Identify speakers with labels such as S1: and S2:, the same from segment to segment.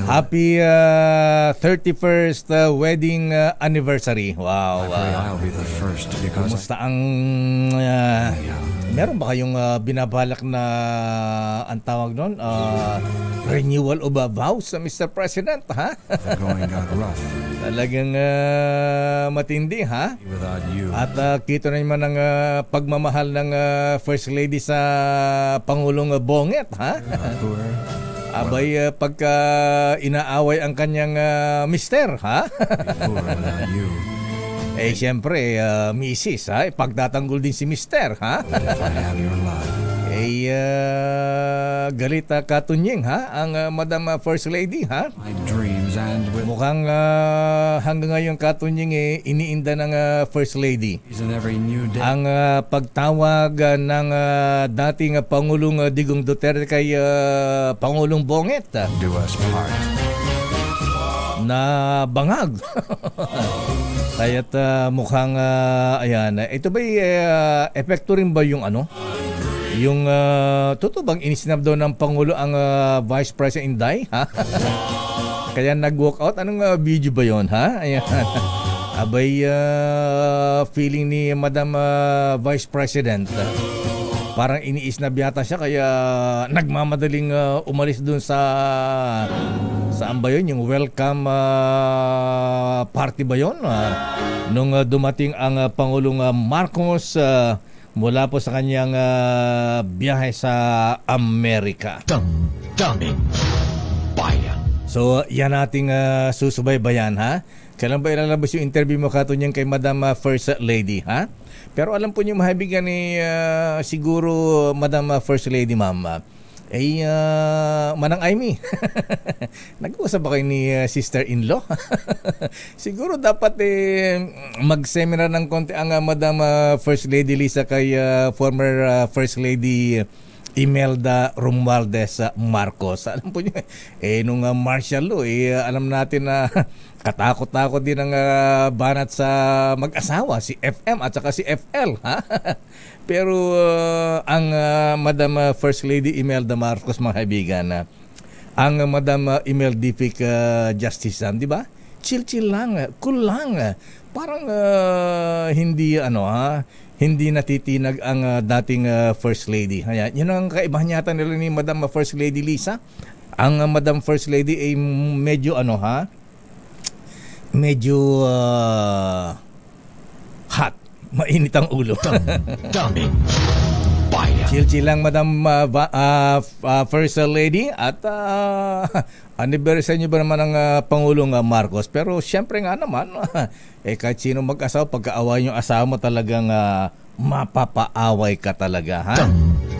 S1: Happy 31st wedding anniversary. Wow. Kumusta ang meron ba kayong binabalak na ang tawag doon? Renewal of vows, Mr. President, ha? Talagang matindi, ha? At kita na naman ang pagmamahal ng First Lady sa Pangulong Bonget, ha? Abay, pagka inaaway ang kanyang mister, ha? Eh, siyempre, misis, ha? Pagtatanggol din si mister, ha? Eh, galita katunying, ha? Ang Madam First Lady, ha? Mukhang hanggang ngayon katunying iniinda ng First Lady ang pagtawag ng dating Pangulong Digong Duterte kay Pangulong Bonget na bangag. Kaya't mukhang ayan, ito ba epekto rin ba yung ano? Yung totoo bang inisinab daw ng Pangulo ang Vice President Inday? Ha? Kaya nag-walk out. Anong video ba yon, ha? Ayan. Abay, feeling ni Madam Vice President, parang iniisnab yata siya kaya nagmamadaling umalis dun sa saan ba yun? Yung welcome party ba yun? Nung dumating ang Pangulong Marcos mula po sa kanyang biyahe sa Amerika. Damdaming bayan. So, yan ating susubaybayan, ha? Kailan ba ilalabas yung interview mo katunyang kay Madam First Lady, ha? Pero alam po niyo, mahabigan ni siguro Madam First Lady, ma'am, Manang Aimee. Nag-uusap ba kayo ni sister-in-law? Siguro dapat mag-seminar ng konti ang Madam First Lady Lisa kay former First Lady Imelda Romualdez Marcos. Alam po niyo, nung martial law, alam natin na katakot-takot din ang banat sa mag-asawa, si FM at saka si FL, ha? Pero ang Madam First Lady Imelda Marcos, mga kaibigan, ang Madam Imeldific Justice, di ba? Chill-chill lang, cool lang. Parang hindi hindi natitinag ang dating First Lady. Ayan, yun ang kaibahan yata nila ni Madam First Lady Lisa. Ang Madam First Lady ay medyo medyo hot. Mainit ang ulo. Daming bayan. Chill-chill lang, Madam First Lady. At anniversary nyo ba naman ang Pangulong Marcos? Pero syempre nga naman, kahit sino mag-asawa, pagkaaway yung asawa mo talagang mapapaaway ka talaga, ha?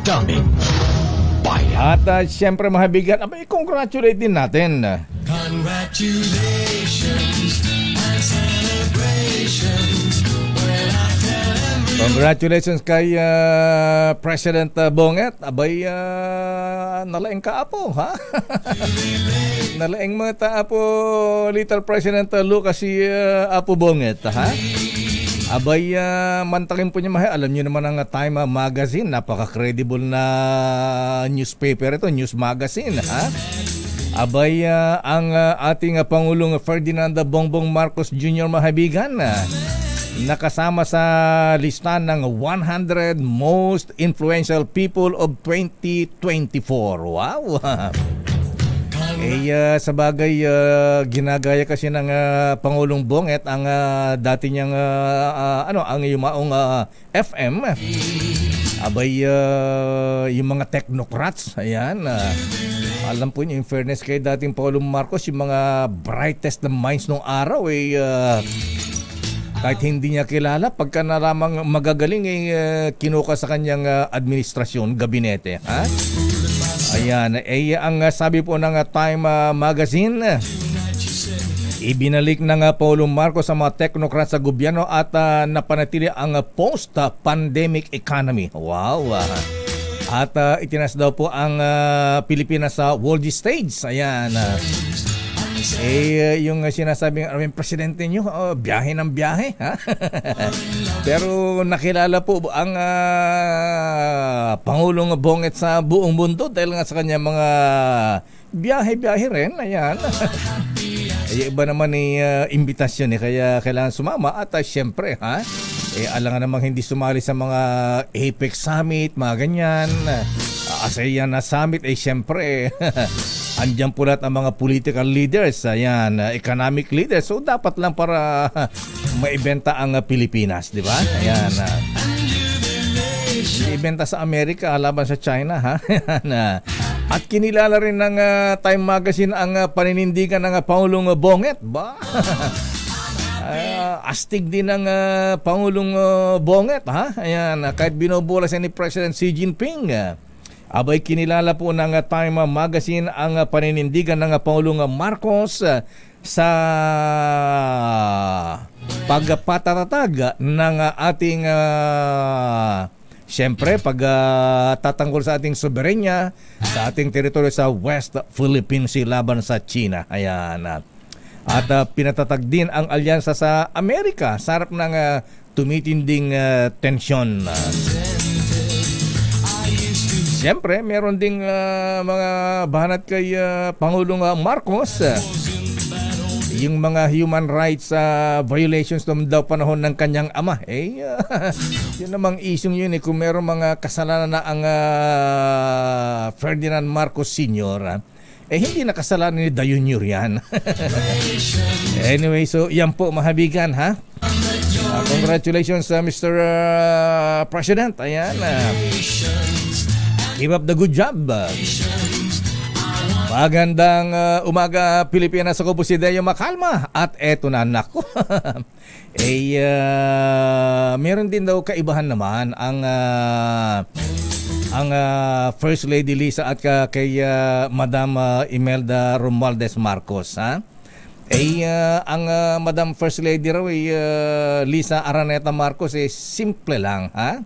S1: Daming bayan. At syempre, mahabigan, congratulate din natin. Congratulations and celebrations. Congratulations kay President Bonget. Abay, nalaing ka apo, ha? Nalaing mga taapo, Little President Lucas si Apo Bonget, ha? Abay, mantakin po niya, alam niyo naman ang Time Magazine, napaka-credible na newspaper ito, news magazine, ha? Abay, ang ating Pangulong Ferdinand Bongbong Marcos Jr. mahabigan, nakasama sa lista ng 100 most influential people of 2024. Wow! Sa bagay, ginagaya kasi ng Pangulong Bonget ang dati niyang ang yumaong FM. Abay, yung mga technocrats, ayan, alam po niyo, in fairness kay dating Pangulong Marcos, yung mga brightest na minds nung araw, kahit hindi niya kilala, pagka naramang magagaling, kinuha sa kanyang administrasyon, gabinete, ha? Ayan, ang sabi po ng Time Magazine, ibinalik ng Pangulong Marcos sa mga technocrats sa gobyerno at napanatili ang post-pandemic economy. Wow! At itinas daw po ang Pilipinas sa world stage. Ayan. Yung sinasabing presidente nyo, biyahe ng biyahe, ha? Pero nakilala po ang Pangulong Bonget sa buong mundo dahil nga sa kanya mga biyahe-biyahe rin, ayan. Iba naman imbitasyon kaya kailangan sumama at syempre alangan namang hindi sumali sa mga APEC Summit, mga ganyan. ASEAN na Summit, syempre andyan po lahat ang mga political leaders, ayan, economic leaders. So dapat lang para maibenta ang Pilipinas, di ba? Ayan. Ibenta sa Amerika laban sa China, ha? At kinilala rin ng Time Magazine ang paninindigan ng Pangulong Bonget. Ba? Astig din ng Pangulong Bonget, ha? Ayan, kahit binubula siya ni President Xi Jinping. Abay, kinilala po ng Time Magazine ang paninindigan ng Pangulong Marcos sa pagpatatag ng ating siyempre, tatanggol sa ating soberenya, sa ating teritoryo sa West Philippine Sea laban sa China. Ayan. At pinatatag din ang alyansa sa Amerika sa harap ng tumitinding tensyon. Siyempre, meron ding mga banat kay Pangulong Marcos. Yung mga human rights violations noong daw panahon ng kanyang ama, yun namang isyong yun kung meron mga kasalanan na ang Ferdinand Marcos Sr., hindi na kasalanan ni Jr. yan. Anyway, so yan po, mahabigan, ha? Congratulations, Mr. President. Ayan. Keep up the good job. Magandang umaga, Pilipinas. Ako po si Deo Makalma. At eto na, nako. Meron din daw kaibahan naman ang First Lady Lisa at kay Madam Imelda Romualdez Marcos, ha? Ang Madam First Lady raw Lisa Araneta Marcos simple lang, ha?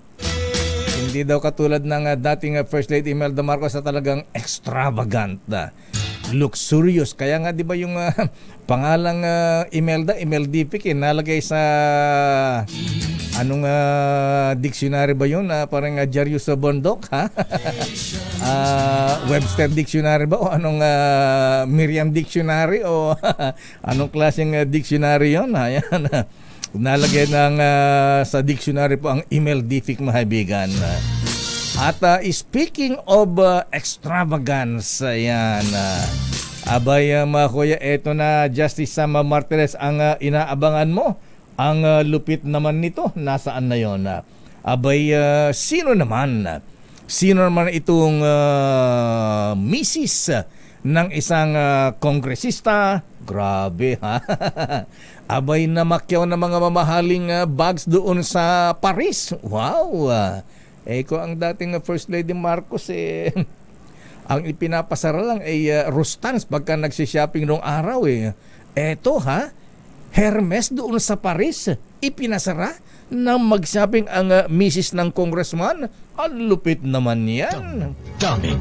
S1: Hindi daw katulad ng dating First Lady Imelda Marcos na talagang extravagant, luxurious. Kaya nga 'di ba yung pangalang Imelda, Imeldific nalagay sa anong dictionary ba yun? Parang Jarius Bondok, ha? Webster Dictionary ba? O anong Miriam Dictionary? O anong klaseng dictionary yun? Ayan. Nalagay ng sa dictionary po ang Imeldific, mahabigan. At speaking of extravagance, ayan, abay mga kuya, eto na, Justice Sam Martirez ang inaabangan mo. Ang lupit naman nito, nasaan na yon? Abay, sino naman itong misis ng isang kongresista? Grabe, ha? Abay, namakyaw ng mga mamahaling bags doon sa Paris. Wow! Kung ang dating First Lady Marcos, ang ipinapasara lang ay Rustans pagka nagsishopping noong araw. Eto, ha? Hermes doon sa Paris, ipinasara na mag-shopping ang misis ng congressman. Ang lupit naman yan. Daming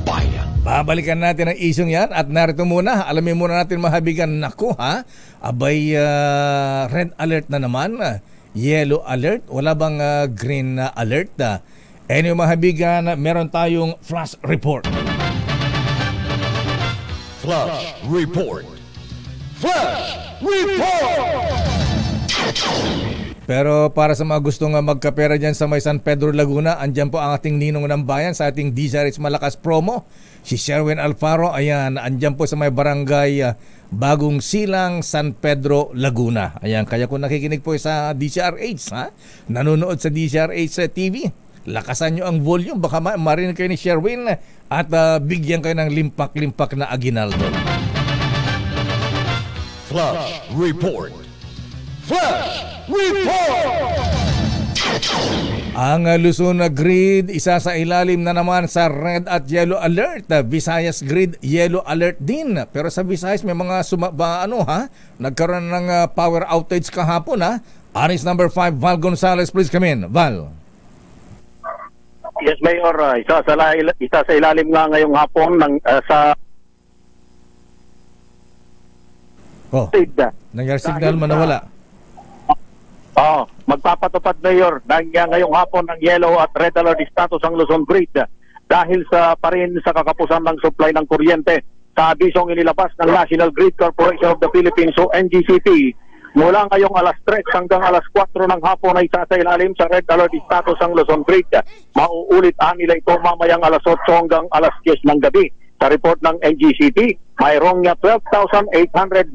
S1: bayan. Babalikan natin ang isyong yan at narito muna, alamin muna natin, mahabigan. Naku, ha? Abay, red alert na naman. Yellow alert. Wala bang green alert? Anyway, mahabigan, meron tayong flash report. Flash report. Flash report! Pero para sa mga gustong magkapera dyan sa may San Pedro, Laguna, andyan po ang ating ninong ng bayan sa ating DZRH Malakas promo, si Sherwin Alfaro. Ayan, andyan po sa may barangay Bagong Silang, San Pedro, Laguna. Ayan, kaya kung nakikinig po sa DZRH, ha? Nanonood sa DZRH TV, lakasan nyo ang volume, baka marinig kayo ni Sherwin at bigyan kayo ng limpak-limpak na aginaldo. Flash report. Flash report. Ang Luzon grid, isa sa ilalim na naman sa red at yellow alert. Visayas grid, yellow alert din. Pero sa Visayas may mga nagkaroon ng power outage kahapon, ha? Aris number 5, Val Gonzalez, please come in. Val.
S2: Yes, Mayor. Isa sa ilalim nga ngayong hapon ng sa
S1: nangyari signal man nawala.
S2: Magpapatupad, Mayor, ngayong hapon ng yellow at red alert status ang Luzon grid dahil pa rin sa kakapusan ng supply ng kuryente. Sa abisong inilabas ng National Grid Corporation of the Philippines o NGCP, mula ngayong alas 3 hanggang alas 4 ng hapon ay sasailalim sa red alert status ang Luzon Grid. Mauulit nila ito mamayang alas 8 hanggang alas 10 ng gabi. Sa report ng NGCP, mayroong 12,892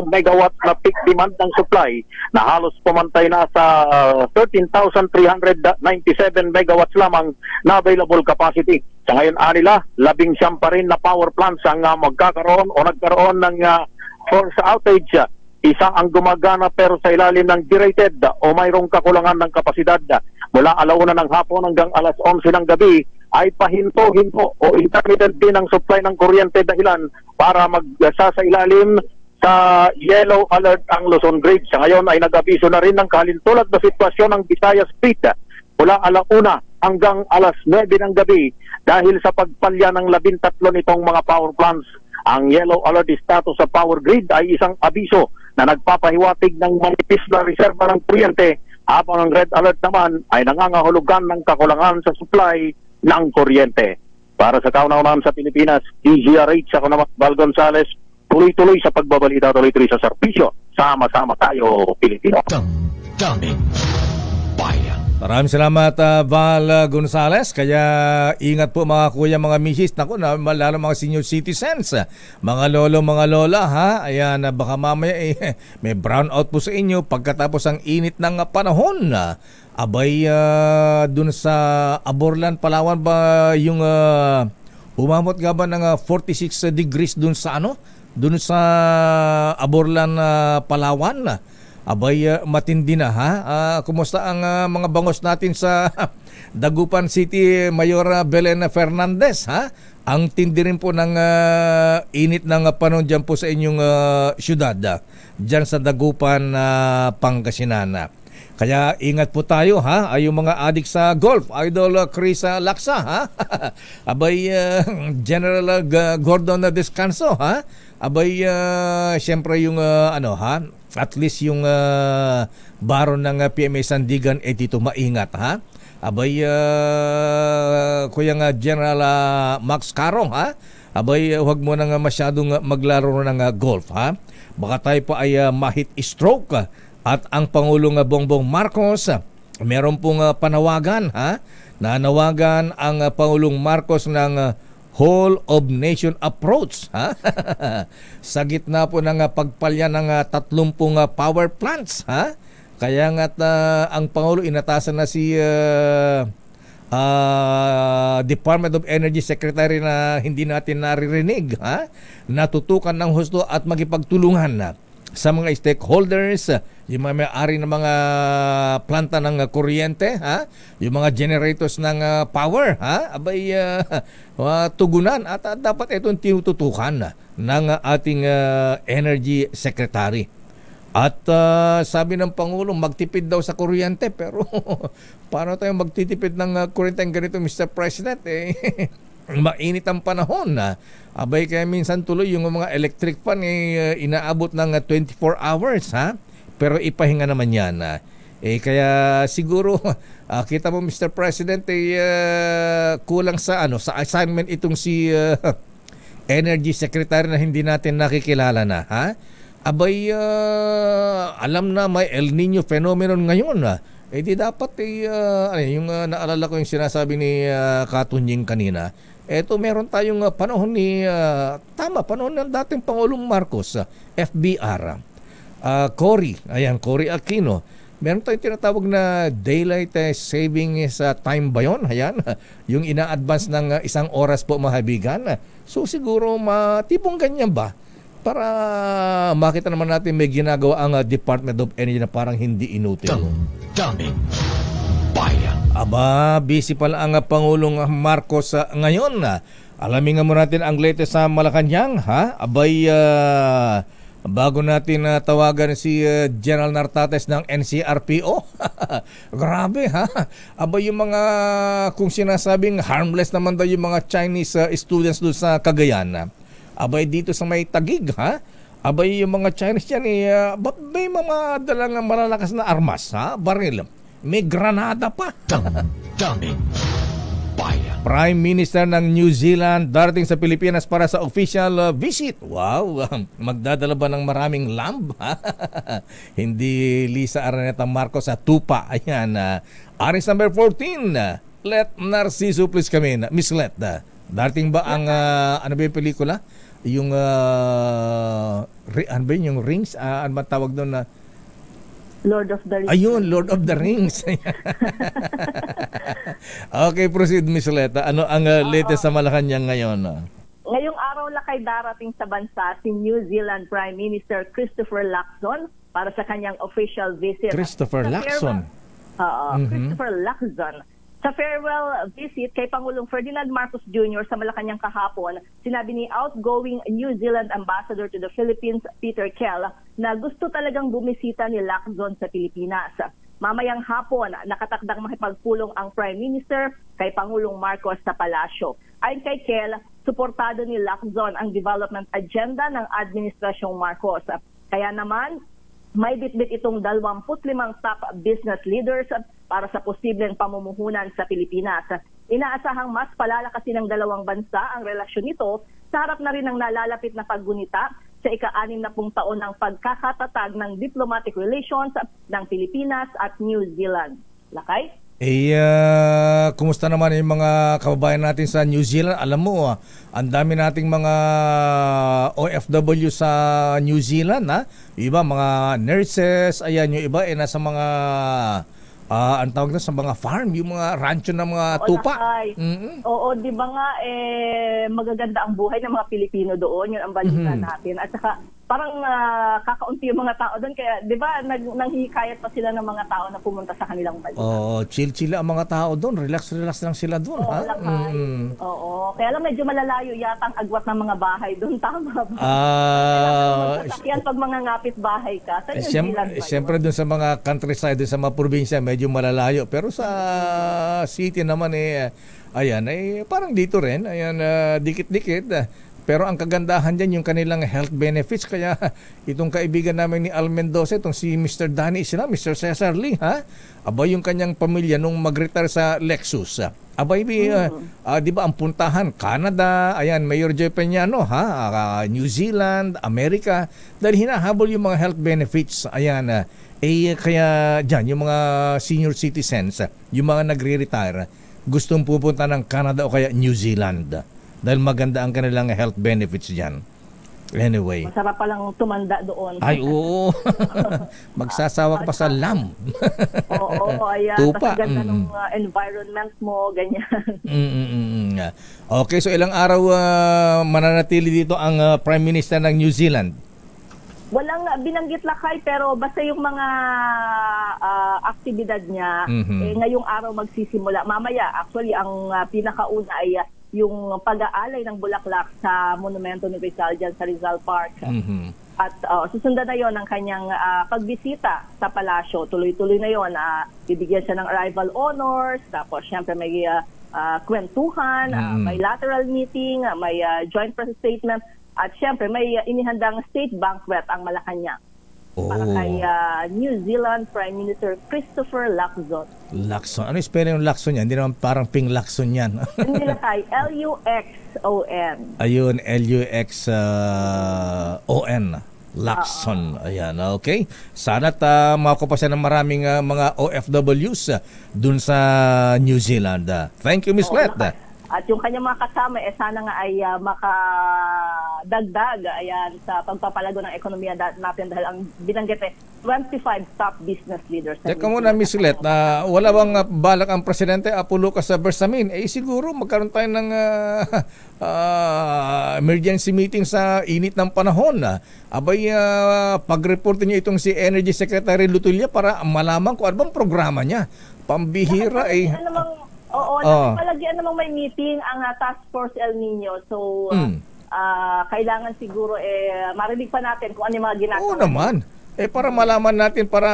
S2: megawatts na peak demand ng supply na halos pumantay na sa 13,397 megawatts lamang na available capacity. Sa ngayon nila, 19 pa rin na power plants ang magkakaroon o nagkaroon ng force outage. Isa ang gumagana pero sa ilalim ng derated o mayroong kakulangan ng kapasidad. Mula alauna ng hapon hanggang alas 11 ng gabi ay pahinto-hinto o intermittent din ang supply ng kuryente dahilan para magsasailalim sa yellow alert ang Luzon Grid. Sa ngayon ay nag-abiso na rin ng kalintulad na sitwasyon ng Visayas Grid mula alauna hanggang alas 9 ng gabi dahil sa pagpalya ng 13 nitong mga power plants. Ang yellow alert status sa power grid ay isang abiso na nagpapahiwatig ng manipis na reserba ng kuryente, habang ang red alert naman ay nangangahulugan ng kakulangan sa supply ng kuryente. Para sa kauna-unahan sa Pilipinas, DZRH, ako naman Val Gonzales, tuloy-tuloy sa pagbabalita, tuloy-tuloy sa serbisyo. Sama-sama tayo, Pilipino.
S3: Daming bayan.
S1: Maraming salamat, Val Gonzales. Kaya ingat po mga kuya, mga misis. Naku, lalo mga senior citizens, mga lolo, mga lola, ha? Ayan, baka mamaya may brownout po sa inyo pagkatapos ang init ng panahon. Abay, dun sa Aborlan, Palawan ba yung umamot nga ba ng 46 degrees dun sa Dun sa Aborlan, Palawan. Abay, matindi na, ha? Kumusta ang mga bangos natin sa Dagupan City, Mayor Belen Fernandez, ha? Ang tindi rin po ng init ng panahon dyan po sa inyong syudad, dyan sa Dagupan, Pangasinan. Kaya ingat po tayo, ha? Ay yung mga adik sa golf, Idol Chris Laksa, ha? Abay, General Gordon Descanso, ha? Abay, siyempre yung ha? At least yung baron ng PMA Sandigan dito maingat, ha? Abay, kuya nga General Max Carong, ha? Abay, huwag mo nang masyadong maglaro ng golf, ha? Baka tayo pa ay mahit stroke. At ang Pangulong Bongbong Marcos, meron pong panawagan, ha? Nanawagan ang Pangulong Marcos ng whole of nation approach, ha? Sa gitna po ng pagpalya ng 30 power plants, ha? Kaya nga ang Pangulo inatasan na si Department of Energy Secretary na hindi natin naririnig, ha? Natutukan ng husto at magipagtulungan sa mga stakeholders, yung mga may-ari ng mga planta ng kuryente, ha? Yung mga generators ng power, ha? Abay, tugunan at dapat itong tinututukan ng ating Energy Secretary. At sabi ng Pangulo, magtipid daw sa kuryente, pero paano tayo magtitipid ng kuryente ganito, Mr. President? Mainit ang panahon, abay, kaya minsan tuloy yung mga electric fan inaabot ng 24 hours, ha? Pero ipahinga naman yan. Kaya siguro kita mo, Mr. President, kulang sa sa assignment itong si Energy Secretary na hindi natin nakikilala na, ha? Abay, alam na may El Nino phenomenon ngayon, di dapat yung naalala ko yung sinasabi ni Katunying kanina. Eto, meron tayong panahon ni panahon ng dating Pangulong Marcos, FBR, Cory Aquino. Meron tayong tinatawag na daylight saving time ba yun? Ayan, yung ina-advance ng 1 oras po, mahabigan. So siguro matipong ganyan ba? Para makita naman natin may ginagawa ang Department of Energy na parang hindi inutil.
S3: Daming bayan.
S1: Aba, busy pala ang Pangulong Marcos ngayon. Alamin nga muna natin ang latest sa Malacanang, ha? Abay, bago natin tawagan si General Nartates ng NCRPO. Grabe, ha? Abay, yung mga, kung sinasabing harmless naman daw yung mga Chinese students doon sa Cagayan. Abay, dito sa may Tagig, ha? Abay, yung mga Chinese yan, may mga dalang malalakas na armas, ha? Baril. May granada pa.
S3: Daming bayan.
S1: Prime Minister ng New Zealand darating sa Pilipinas para sa official visit. Wow, magdadala ba ng maraming lamb? Hindi Lisa Araneta Marcos sa tupa. Ayan, Aris number 14. Let Narciso please come in. Miss Let, darating ba ang ano ba yung pelikula? Yung ano ba yung Rings? Ano ba tawag doon na?
S4: Lord of the Rings.
S1: Ayun, Lord of the Rings. Okay, proceed, Miss Leta. Ano ang latest sa Malacanang ngayon?
S4: Ngayong araw lakay darating sa bansa si New Zealand Prime Minister Christopher Luxon para sa kanyang official visit.
S1: Christopher Luxon?
S4: Christopher Luxon. Sa farewell visit kay Pangulong Ferdinand Marcos Jr. sa Malacanang kahapon, sinabi ni outgoing New Zealand Ambassador to the Philippines, Peter Kell, na gusto talagang bumisita ni Lacson sa Pilipinas. Mamayang hapon, nakatakdang makipagpulong ang Prime Minister kay Pangulong Marcos sa palasyo. Ayon kay Kell, suportado ni Lacson ang development agenda ng Administrasyong Marcos. Kaya naman, may bitbit itong 25 top business leaders para sa posibleng pamumuhunan sa Pilipinas. Inaasahang mas palalakasin ng dalawang bansa ang relasyon nito sa harap na rin ng nalalapit na paggunita sa ika-60 taon ng pagkakatatag ng diplomatic relations ng Pilipinas at New Zealand. Lakay?
S1: Kumusta naman yung mga kababayan natin sa New Zealand? Alam mo, ang dami nating mga OFW sa New Zealand, ha? Yung iba, mga nurses, ayan, yung iba, nasa mga, ang tawag na sa mga farm, yung mga rancho ng mga tupa.
S4: Oo, di ba nga, magaganda ang buhay ng mga Pilipino doon, yun ang balita natin. At saka, parang kakaunti yung mga tao doon. Kaya, di ba, nanghihikayat pa sila ng mga tao na pumunta sa kanilang bansa.
S1: Oo, chill-chill ang mga tao doon. Relax lang sila doon.
S4: Oo, Oo, kaya lang medyo malalayo yata ang agwat ng mga bahay doon. Tama ba? Kailangan pag mga ngapit bahay ka.
S1: Siyempre doon sa mga countryside, doon sa mga probinsya, medyo malalayo. Pero sa city naman, ayan, parang dito rin. Ayan, dikit-dikit. Pero ang kagandahan dyan yung kanilang health benefits. Kaya itong kaibigan namin ni Al Mendoza, itong si Mr. Danny sila, Mr. Cesar Lee, ha? Aba yung kanyang pamilya nung mag-retire sa Lexus. Aba, di ba ang puntahan? Canada, ayan, Mayor Joy Peñano, ha? New Zealand, Amerika. Dahil hinahabol yung mga health benefits. Ayan, kaya dyan, yung mga senior citizens, yung mga nagre-retire, gustong pupunta ng Canada o kaya New Zealand. Dahil maganda ang kanilang health benefits dyan. Anyway.
S4: Masarap palang tumanda doon.
S1: Ay, oo. Magsasawa ka pa sa lamb.
S4: Oo, ayan.
S1: Tupa.
S4: Kasi ganda ng environment mo, ganyan.
S1: Okay, so ilang araw mananatili dito ang Prime Minister ng New Zealand?
S4: Walang binanggit lakay, pero basta yung mga aktibidad niya, ngayong araw magsisimula. Mamaya, actually, ang pinakauna ay yung pag-aalay ng bulaklak sa monumento ni Rizal dyan sa Rizal Park. At susundan na yon ang kanyang pagbisita sa palasyo. Tuloy-tuloy na yon. Bibigyan siya ng arrival honors, tapos syempre may kwentuhan, may lateral meeting, may joint press statement, at syempre may inihandang state banquet ang Malacanang. Para kay New Zealand Prime Minister Christopher Luxon.
S1: Luxon. Ano yung spelling ng Luxon yan? Hindi naman parang Ping Luxon yan.
S4: Hindi na kay Luxon.
S1: Ayun, Luxon. Luxon. Ayan, okay. Sana't makakupa siya ng maraming mga OFWs dun sa New Zealand. Thank you, Miss Let.
S4: At yung kanyang mga kasama, sana nga ay makadagdag sa pagpapalago ng ekonomiya natin dahil ang binanggit 25 top business leaders.
S1: Teka muna, Miss Let, wala bang balak ang Presidente Apo Lucas Bersamin? Siguro magkaroon tayo ng emergency meeting sa init ng panahon. Abay, pag-report niyo itong si Energy Secretary Lutulia para malaman kung ano bang programa niya. Pambihira
S4: palagyan namang may meeting ang Task Force El Nino. So, kailangan siguro marinig pa natin kung ano yung mga ginagawa.
S1: Oo naman. Para malaman natin, para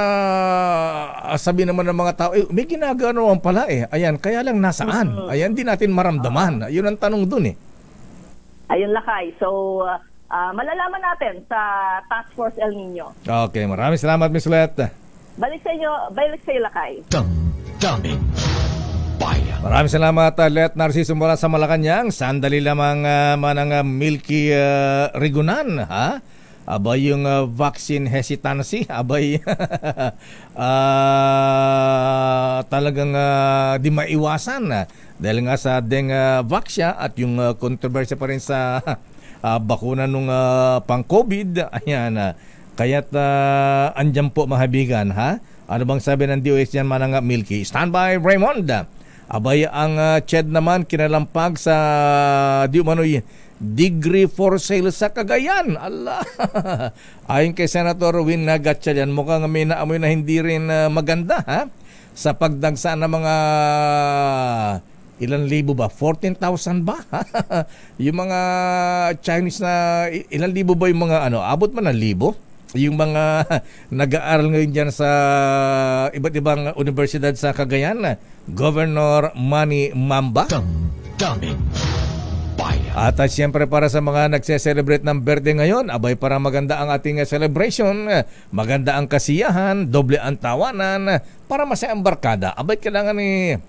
S1: sabihin naman ng mga tao, may ginagawa naman pala Ayan, kaya lang nasaan? Ayan, di natin maramdaman. Yun ang tanong dun
S4: Ayun lakay. So, malalaman natin sa Task Force El Nino.
S1: Okay, maraming salamat, Miss Let.
S4: Balik sa iyo lakay.
S3: Damdamin Bayan.
S1: Maraming salamat, Let Narciso mula sa Malacanang. Sandali lamang manang Milky Rigunan, ha? Abay yung vaccine hesitancy, abay talagang di maiwasan dahil nga sa vaxia at yung kontrobersya pa rin sa bakuna nung pang-COVID. Ayan, kaya't andyan po mga kaibigan, ha? Ano bang sabi ng DOH yan, manang Milky? Standby, Raymond. Abay ang CHED naman kinalampag sa di umano'y degree for sale sa Cagayan. Allah. Ayon kay Senator Win Gatchalian, mukhang may naamoy na hindi rin maganda, ha? Sa pagdagsa ng mga ilan libo ba? 14,000 ba? Yung mga Chinese na ilan libo ba yung mga abot man ng libo? Yung mga nag-aaral ngayon dyan sa iba't ibang universidad sa Cagayan, Governor Manny Mamba.
S3: Damdamin Bayan.
S1: At siyempre para sa mga nagse-celebrate ng birthday ngayon, abay para maganda ang ating celebration, maganda ang kasiyahan, doble ang tawanan, para masaya ang barkada. Abay kailangan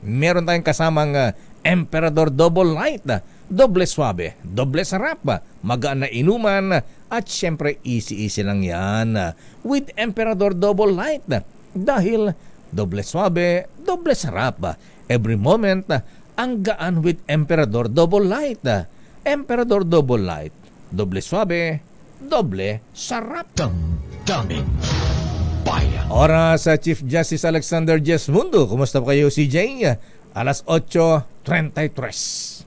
S1: meron tayong kasamang Emperador Double Light, doble swabe, doble sarap, magaan na inuman, at siyempre easy-easy lang yan with Emperador Double Light. Dahil doble swabe, doble sarap. Every moment, ang gaan with Emperador Double Light. Emperador Double Light, doble swabe, doble sarap.
S3: Damdamin Bayan.
S1: Oras sa Chief Justice Alexander Jesmundo. Kumusta po kayo, CJ? Alas 8:33.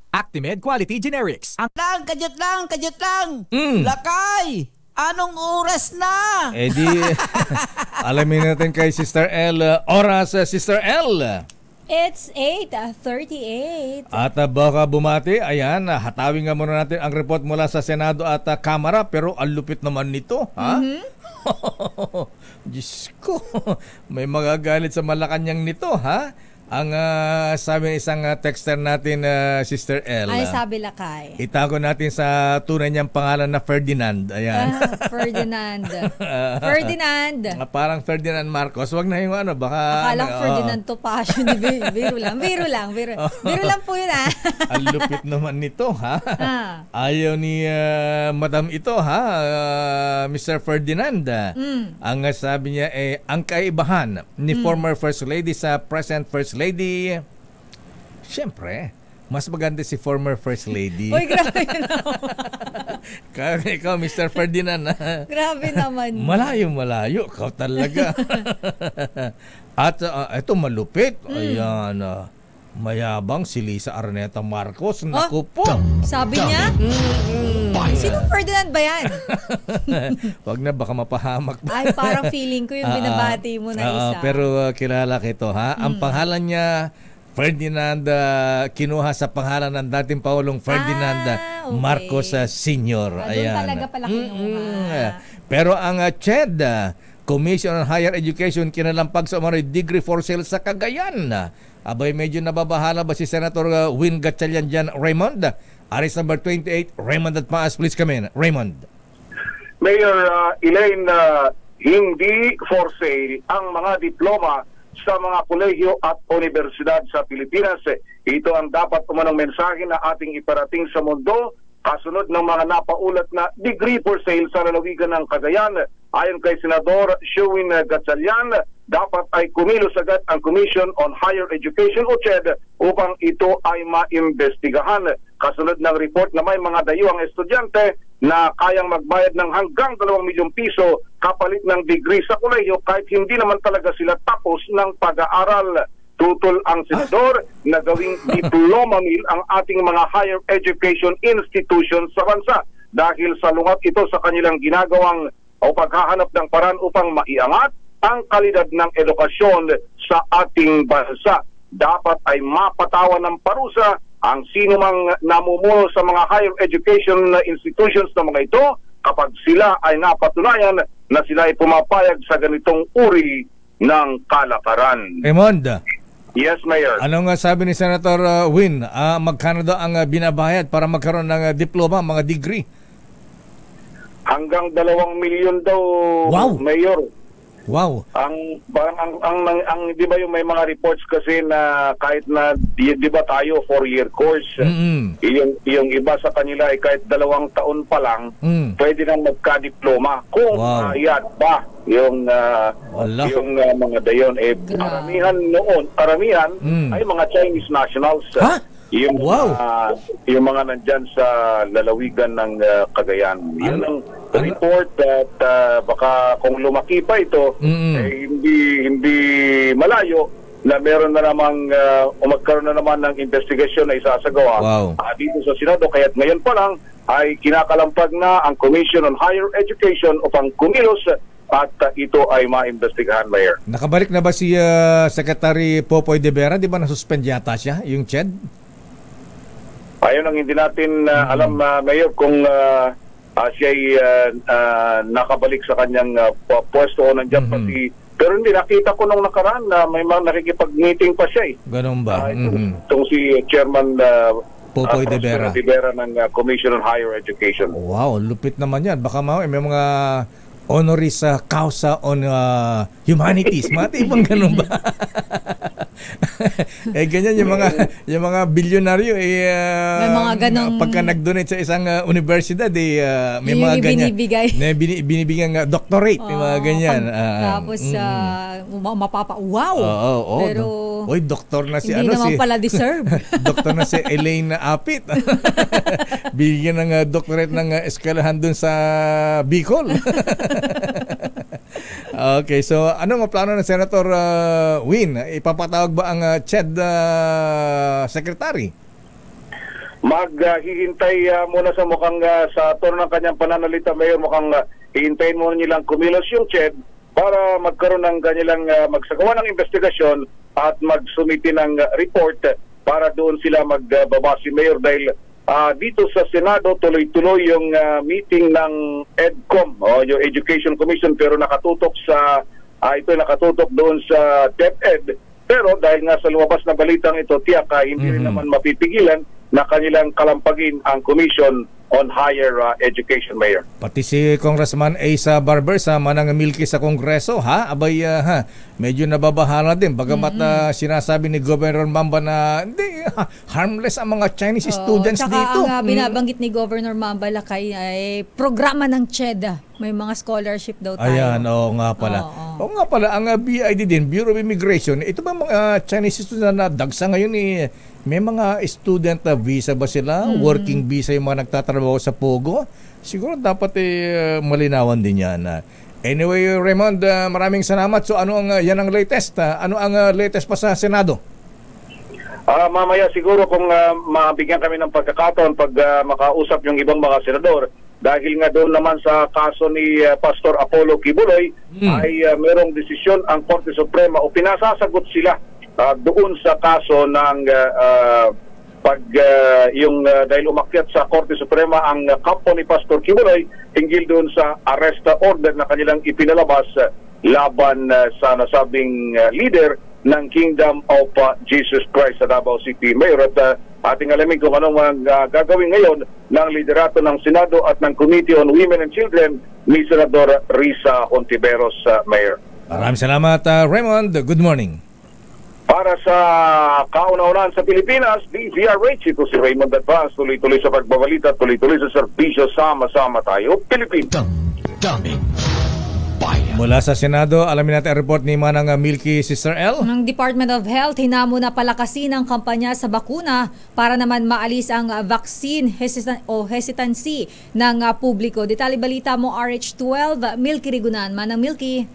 S5: Actimed Quality Generics.
S6: Kadyot lang. Lakay! Anong oras na?
S1: Alamin natin kay Sister L. Oras, Sister L.
S7: It's 8:38.
S1: At baka bumati, ayan, hatawin nga muna natin ang report mula sa Senado at Kamara, pero ang lupit naman nito, ha? Diyos ko, may magagalit sa Malacanang nito, ha? Ang sabi ng isang texter natin, Sister L.
S7: Ay, sabi Lakay.
S1: Itago natin sa tunay niyang pangalan na Ferdinand. Ayan.
S7: Ferdinand. Ferdinand.
S1: Parang Ferdinand Marcos. Wag na yung baka...
S7: Akala Ferdinand Topacio. Biro lang. Biro lang po yun, ha?
S1: Ang lupit naman nito, ha? Ayaw ni Madam ito, ha? Mr. Ferdinand. Ang sabi niya, ang kaibahan ni former First Lady sa present First Lady, siyempre, mas maganda si former First Lady.
S7: Uy, grabe naman.
S1: Kaya ikaw, Mr. Ferdinand.
S7: Grabe naman.
S1: Malayo. Ikaw talaga. At ito malupit. Ayan, mayabang si Lisa Araneta Marcos. Naku po.
S7: Sabi niya? Sino Ferdinand ba yan?
S1: Wag na, baka mapahamak.
S7: Ay, parang feeling ko yung binabati mo na isa.
S1: Pero kilala kito, ha? Ang pangalan niya, Ferdinand, kinuha sa pangalan ng dating Pangulong Ferdinand Marcos Sr.
S7: Doon talaga pala kinuha.
S1: Pero ang CHED, Commission on Higher Education, kinalampag sa mga degree for sale sa Cagayan. Abay, medyo nababahala ba si Senator Win Gatchalian dyan, Raymond? Aris number 28, Raymond at Paas, please come in. Raymond.
S2: Mayor Elaine, hindi for sale ang mga diploma sa mga kolehiyo at universidad sa Pilipinas. Ito ang dapat umanong mensahe na ating iparating sa mundo kasunod ng mga napaulat na degree for sale sa lalawigan ng Cagayan. Ayon kay Senador Sherwin Gatchalian, dapat ay kumilos agad ang Commission on Higher Education o CHED upang ito ay maimbestigahan. Kasunod ng report na may mga dayuhang estudyante na kayang magbayad ng hanggang 2 milyong piso kapalit ng degree sa kolehiyo kahit hindi naman talaga sila tapos ng pag-aaral. Tutol ang senador na gawing diploma mill ang ating mga higher education institutions sa bansa dahil sa lungat ito sa kanilang ginagawang o paghahanap ng paraan upang maiangat ang kalidad ng edukasyon sa ating bansa. Dapat ay mapatawan ng parusa ang sino mang namumuno sa mga higher education institutions na mga ito kapag sila ay napatunayan na sila ay pumapayag sa ganitong uri ng kalakaran.
S1: Raymond.
S2: Yes, Mayor.
S1: Ano nga sabi ni Senator Win? Magkano daw ang binabayad para magkaroon ng diploma, mga degree?
S2: Hanggang 2 milyon daw,
S1: wow.
S2: Mayor.
S1: Wow.
S2: Ang di ba yung may mga reports kasi na kahit na di ba tayo 4-year course, yung iba sa kanila ay kahit 2 taon pa lang pwede nang magka-diploma kung yan ba yung mga dayon paramihan ay mga Chinese nationals. Yung mga nandyan sa lalawigan ng Cagayan. Yan ang report at baka kung lumaki pa ito hindi malayo na meron na namang magkaroon na naman ng investigasyon na isasagawa dito sa Senado. Kaya't ngayon pa lang ay kinakalampag na ang Commission on Higher Education upang kumilos at ito ay maimbestigahan, Mayor.
S1: Nakabalik na ba si Secretary Popoy de Vera? Di ba nasuspend yata siya, yung CHED?
S2: Ayun ang hindi natin alam, Mayor, kung siya ay nakabalik sa kanyang pwesto o nandiyan pa si... Pero hindi, nakita ko nung nakaraan na may mga nakikipag-meeting pa siya.
S1: Ganun ba?
S2: Itong si Chairman
S1: Popoy de Vera
S2: ng Commission on Higher Education.
S1: Wow, lupit naman yan. Baka may mga honoris causa on humanities. Mga ibang ganun ba? Ganyan yung mga bilyonaryo
S7: may mga ganong
S1: pagka nag-donate sa isang universidad may mga ganyan binibigyan doctorate, may mga ganyan
S7: tapos wow. Pero
S1: oy, doktor na si
S7: hindi naman pala deserve.
S1: Doktor na si Elaine Apit. Bigyan ng doctorate ng eskwelahan dun sa Bicol. Okay, so anong plano ng Senator Win? Ipapatawag ba ang CHED Secretary?
S2: Maghihintay muna sa mukhang sa turno ng kanyang pananalita, Mayor, mukhang hihintayin muna nilang kumilos yung CHED para magkaroon ng kanilang magsagawa ng investigasyon at magsumiti ng report para doon sila magbabase, Mayor, dahil dito sa Senado, tuloy-tuloy yung meeting ng EDCOM, yung Education Commission, pero nakatutok doon sa DepEd. Pero dahil nga sa lumabas na balitang ito, tiyak hindi rin naman mapipigilan na kanilang kalampagin ang Commission on Higher Education, Mayor.
S1: Pati si Congressman Asa Barber sa Manang Milky sa Kongreso, abay, medyo nababahala din. Bagamat sinasabi ni Governor Mamba na hindi, harmless ang mga Chinese students dito.
S7: Tsaka ang binabanggit ni Governor Mamba Lakay ay programa ng CHED. May mga scholarship daw tayo.
S1: Ayan, oo nga pala. Oo nga pala, ang BID din, Bureau of Immigration, ito ba mga Chinese students na dagsa ngayon may mga student visa ba sila? Working visa yung mga nagtatrabaho sa Pogo? Siguro dapat malinawan din yan. Anyway, Raymond, maraming salamat. So ano yan ang latest? Ano ang latest pa sa Senado?
S2: Mamaya siguro kung mabigyan kami ng pagkakataon pag makausap yung ibang mga senador, dahil nga doon naman sa kaso ni Pastor Apollo Kibuloy ay merong desisyon ang Korte Suprema o pinasasagot sila doon sa kaso ng dahil umakyat sa Korte Suprema ang kampo ni Pastor Kibuloy hinggil doon sa arrest order na kanilang ipinalabas laban sa nasabing leader ng Kingdom of Jesus Christ sa Davao City, Mayor. At ating alamin kung anong gagawin ngayon ng liderato ng Senado at ng Committee on Women and Children ni Senador Risa Hontiveros, Mayor.
S1: Maraming salamat, Raymond. Good morning.
S2: Para sa kauna-unahan sa Pilipinas, DZRH, ito si Raymond Advance, tuloy-tuloy sa pagbabalita, tuloy-tuloy sa serbisyo, sama-sama tayo, Pilipinas.
S3: Damdamin Bayan.
S1: Mula sa Senado, alamin natin ang report ni Manang Milky Sister L.
S7: Ang Department of Health hinamo na palakasin ang kampanya sa bakuna para naman maalis ang vaccine hesitancy ng publiko. Detalye balita mo RH12, Milky Rigunan. Manang Milky.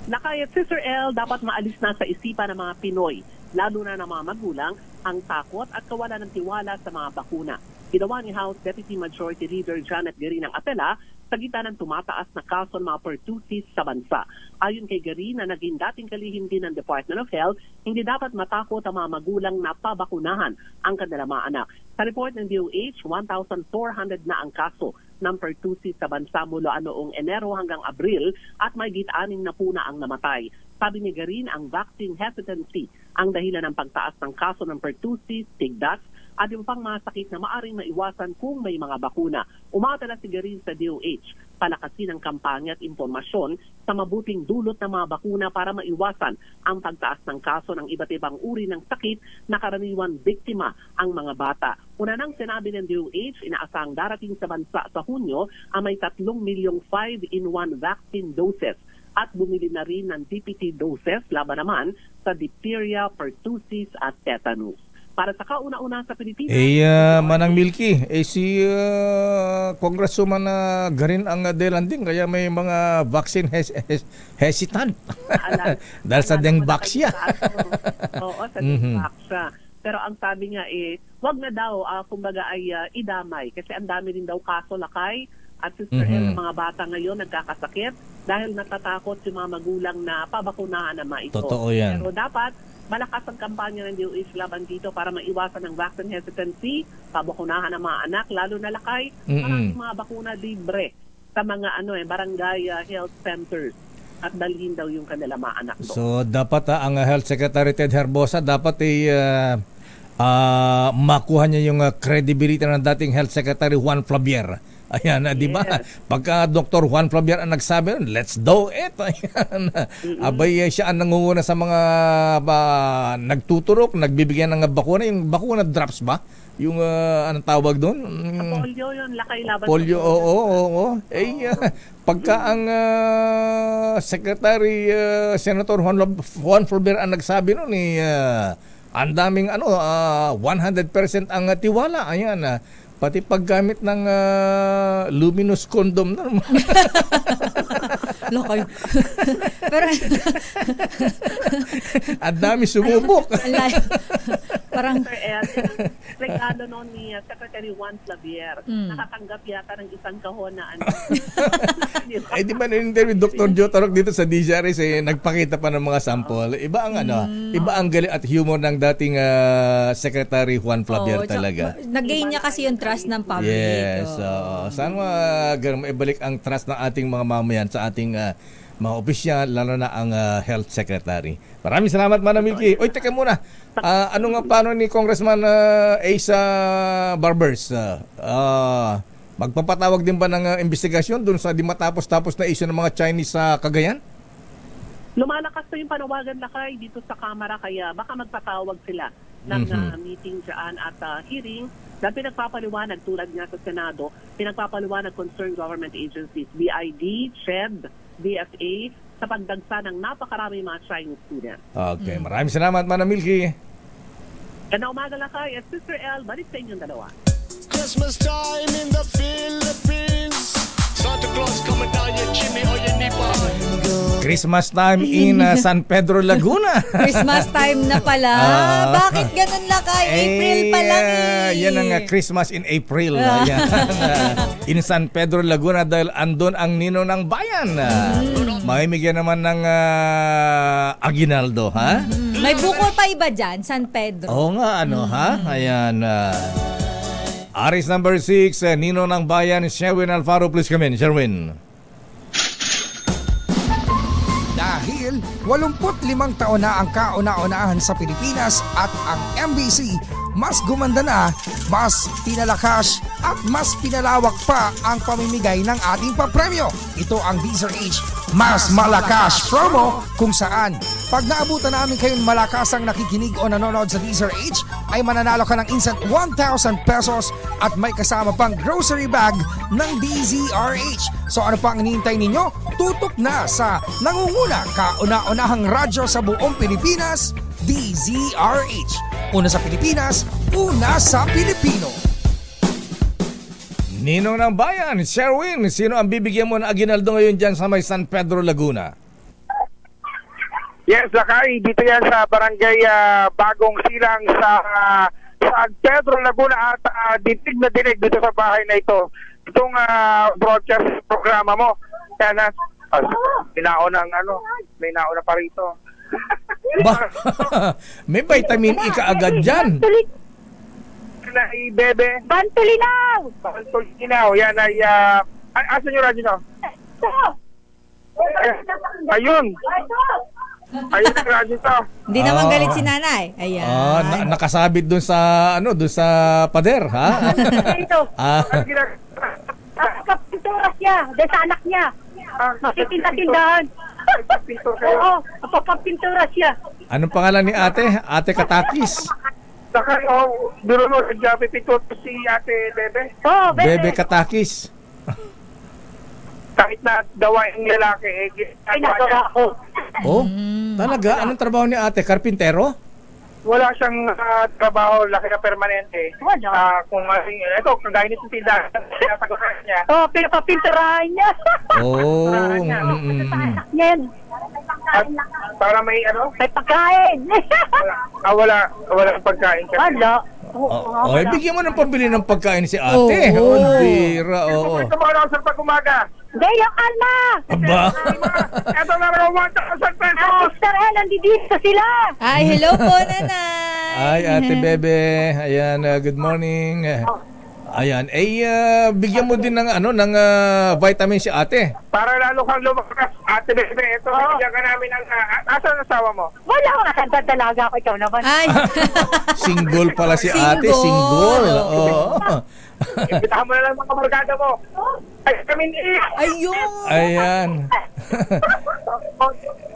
S8: Nakayat Sister L, dapat maalis na sa isipan ng mga Pinoy, lalo na ng mga magulang, ang takot at kawalan ng tiwala sa mga bakuna. Ginawa ni House Deputy Majority Leader Janet Garin ang apela sa gitna ng tumataas na kaso ng mga pertussis sa bansa. Ayon kay Garin na naging dating kalihim din ng Department of Health, hindi dapat matakot ang mga magulang na pabakunahan ang kanilang mga anak. Sa report ng DOH, 1,400 na ang kaso ng pertussis sa bansa mula noong Enero hanggang Abril at may git-anim na puna ang namatay. Sabi ni Garin, ang vaccine hesitancy ang dahilan ng pagtaas ng kaso ng pertussis, tigdas at yung pang mga sakit na maaring maiwasan kung may mga bakuna. Umatala si Garin sa DOH, palakasin ang kampanya at impormasyon sa mabuting dulot ng mga bakuna para maiwasan ang pagtaas ng kaso ng iba't ibang uri ng sakit na karaniwan biktima ang mga bata. Una nang sinabi ng DOH, inaasang darating sa bansa sa Hunyo ang may 3 milyong 5-in-1 vaccine doses at bumili na rin ng DPT doses laban naman sa diphtheria, pertussis at tetanus. Para sa kauna-una sa Pilipinas.
S1: Manang Milky, si Congresswoman Garin ang delanding kaya may mga vaccine hesitant. Dahil sa dengbak siya.
S8: Oo, sa dengbak siya. Pero ang sabi niya wag na daw, kumbaga ay idamay kasi ang dami din daw kaso lakay at Sister El, mga bata ngayon nagkakasakit dahil natatakot yung mga magulang na pabakunahan naman ito.
S1: Totoo yan.
S8: Pero dapat malakas ang kampanya ng DOH laban dito para maiwasan ang vaccine hesitancy, pabakunahan ng mga anak, lalo na lakay, maraming mga bakuna libre sa mga barangay health centers at dalhin daw yung kanilang mga anak doon.
S1: So dapat ang Health Secretary Ted Herbosa dapat makuha niya yung credibility ng dating Health Secretary Juan Flavier. Ayan, di ba? Pagka Dr. Juan Flavier ang nagsabi, let's do it. Ayan. Abay, siya ang nangunguna sa mga nagtuturok, nagbibigyan ng bakuna. Yung bakuna drops ba? Yung anong tawag doon?
S8: Polio yun, lakay laban.
S1: Polio, oo. Pagka ang Secretary Senator Juan Flavier ang nagsabi noon, ang daming 100% ang tiwala. Ayan, pati paggamit ng luminous condom na naman.
S7: Lokay. Pero
S1: ang dami sumubok.
S7: Parang
S8: regalo noon ni Secretary Juan Flavier. Nakatanggap yata ng isang kahon na
S1: di ba na-interview Dr. Joe Tarok dito sa DZRS nagpakita pa ng mga sample. Iba ang iba ang galing at humor ng dating Secretary Juan Flavier talaga.
S7: Nag-gain niya kasi yung trust ng public.
S1: Yes. Sana maibalik ang trust ng ating mga mamayan sa ating mga opisyal, lalo na ang Health Secretary. Maraming salamat, Manang Milky. Oy, teka muna. Ano nga plano ni Congressman Asa Barbers? Magpapatawag din ba ng investigasyon dun sa di matapos-tapos na issue ng mga Chinese sa Cagayan?
S8: Lumalakas pa yung panawagan lakay dito sa Kamara kaya baka magpatawag sila ng meeting dyan at hearing na pinagpapaliwanag tulad nga sa Senado, pinagpapaliwanag concerned government agencies, BID, CHED, DFA, sa pagdagsa ng napakarami mga Chinese students.
S1: Okay, maraming salamat, Manang Milky.
S8: Ganda umaga lakay at Sister El, balik sa inyong dalawa.
S3: Christmas time in the Philippines. Santa Claus coming down your chimney or your nipa.
S1: Christmas time in San Pedro, Laguna.
S7: Christmas time na pala. Bakit ganun lakay? April pa lang
S1: Yan ang Christmas in April. In San Pedro, Laguna dahil andon ang Nino ng Bayan. Mamimigyan naman ng aguinaldo, ha?
S7: May bukol pa iba dyan, San Pedro.
S1: Oo nga, ha? Ayan. Aris number 6, Nino ng Bayan, Sherwin Alfaro. Please come in, Sherwin.
S9: Dahil 85 taon na ang kauna-unahan sa Pilipinas at ang MBC, mas gumanda na, mas pinalakas at mas pinalawak pa ang pamimigay ng ating papremyo. Ito ang DZRH Mas Malakas Promo, kung saan pag naabutan namin kayong malakasang nakikinig o nanonood sa DZRH ay mananalo ka ng instant 1,000 pesos at may kasama pang grocery bag ng DZRH. So ano pang hinihintay ninyo? Tutok na sa nangunguna kauna-unahang radyo sa buong Pilipinas, DZRH. Una sa Pilipinas, una sa Pilipino.
S1: Ninong ng Bayan, Sherwin, sino ang bibigyan mo ng aguinaldo ngayon dyan sa may San Pedro, Laguna?
S2: Yes, lakay, dito yan sa barangay Bagong Silang sa San Pedro, Laguna at dinig na dinig dito sa bahay na ito. Itong broadcast programa mo. Yan na, may naon na pa rito.
S1: May vitamin E ka agad dyan.
S2: Na bebe.
S10: Bantulinaw!
S2: Bantulinaw. Yan ay asan yung radyo no? Ayun. Ayun ang radyo to.
S7: Hindi naman galit si nanay. Ayan.
S1: Nakasabit dun sa pader, ha?
S10: Ito.
S1: Ah.
S10: Kapintura siya. Dahil sa anak niya. Masitinda-tindahan. Oo, papapintura siya.
S1: Anong pangalan ni ate? Ate Katakis.
S2: Saka, biro mo, nagpipito si Ate Bebe.
S10: Oo,
S1: Bebe Katakis.
S2: Kahit na gawain ng lalaki,
S10: ay nagawa ko.
S1: Oh, talaga? Anong trabaho ni ate? Karpintero?
S2: Wala siyang trabaho, laki na permanente.
S10: Wala.
S2: Kung ito, kagaya nito tindahan, sinasagutan niya.
S10: Oo, pinapapinturahan niya.
S1: Oh.
S10: Yan.
S2: At para may
S10: may pagkain.
S2: wala pagkain.
S10: Wala.
S1: Bigyan mo ng pambili ng pagkain si ate. Bira, oo.
S2: Ito mga sa pag-umaga.
S10: Hindi, yung alma.
S1: Aba.
S2: Ito na rin 1,000 pesos.
S10: Mr. L, nandito sila.
S7: Ay, hello po, nanay.
S1: Ay, ate Bebe. Ayan, good morning. Ayan, bigyan mo din ng vitamin si ate.
S2: Para lalo kang lumakas, Ate Bebe. Ito, bigyan ka namin ng... asan ang asawa mo?
S10: Wala ko nakanta talaga ako, ikaw naman.
S7: Ay.
S1: Single pala si ate. Single. Oo.
S2: Imbitahan mo na lang mga barkada mo. Ay, kami ni...
S7: Ayun.
S1: Ayan.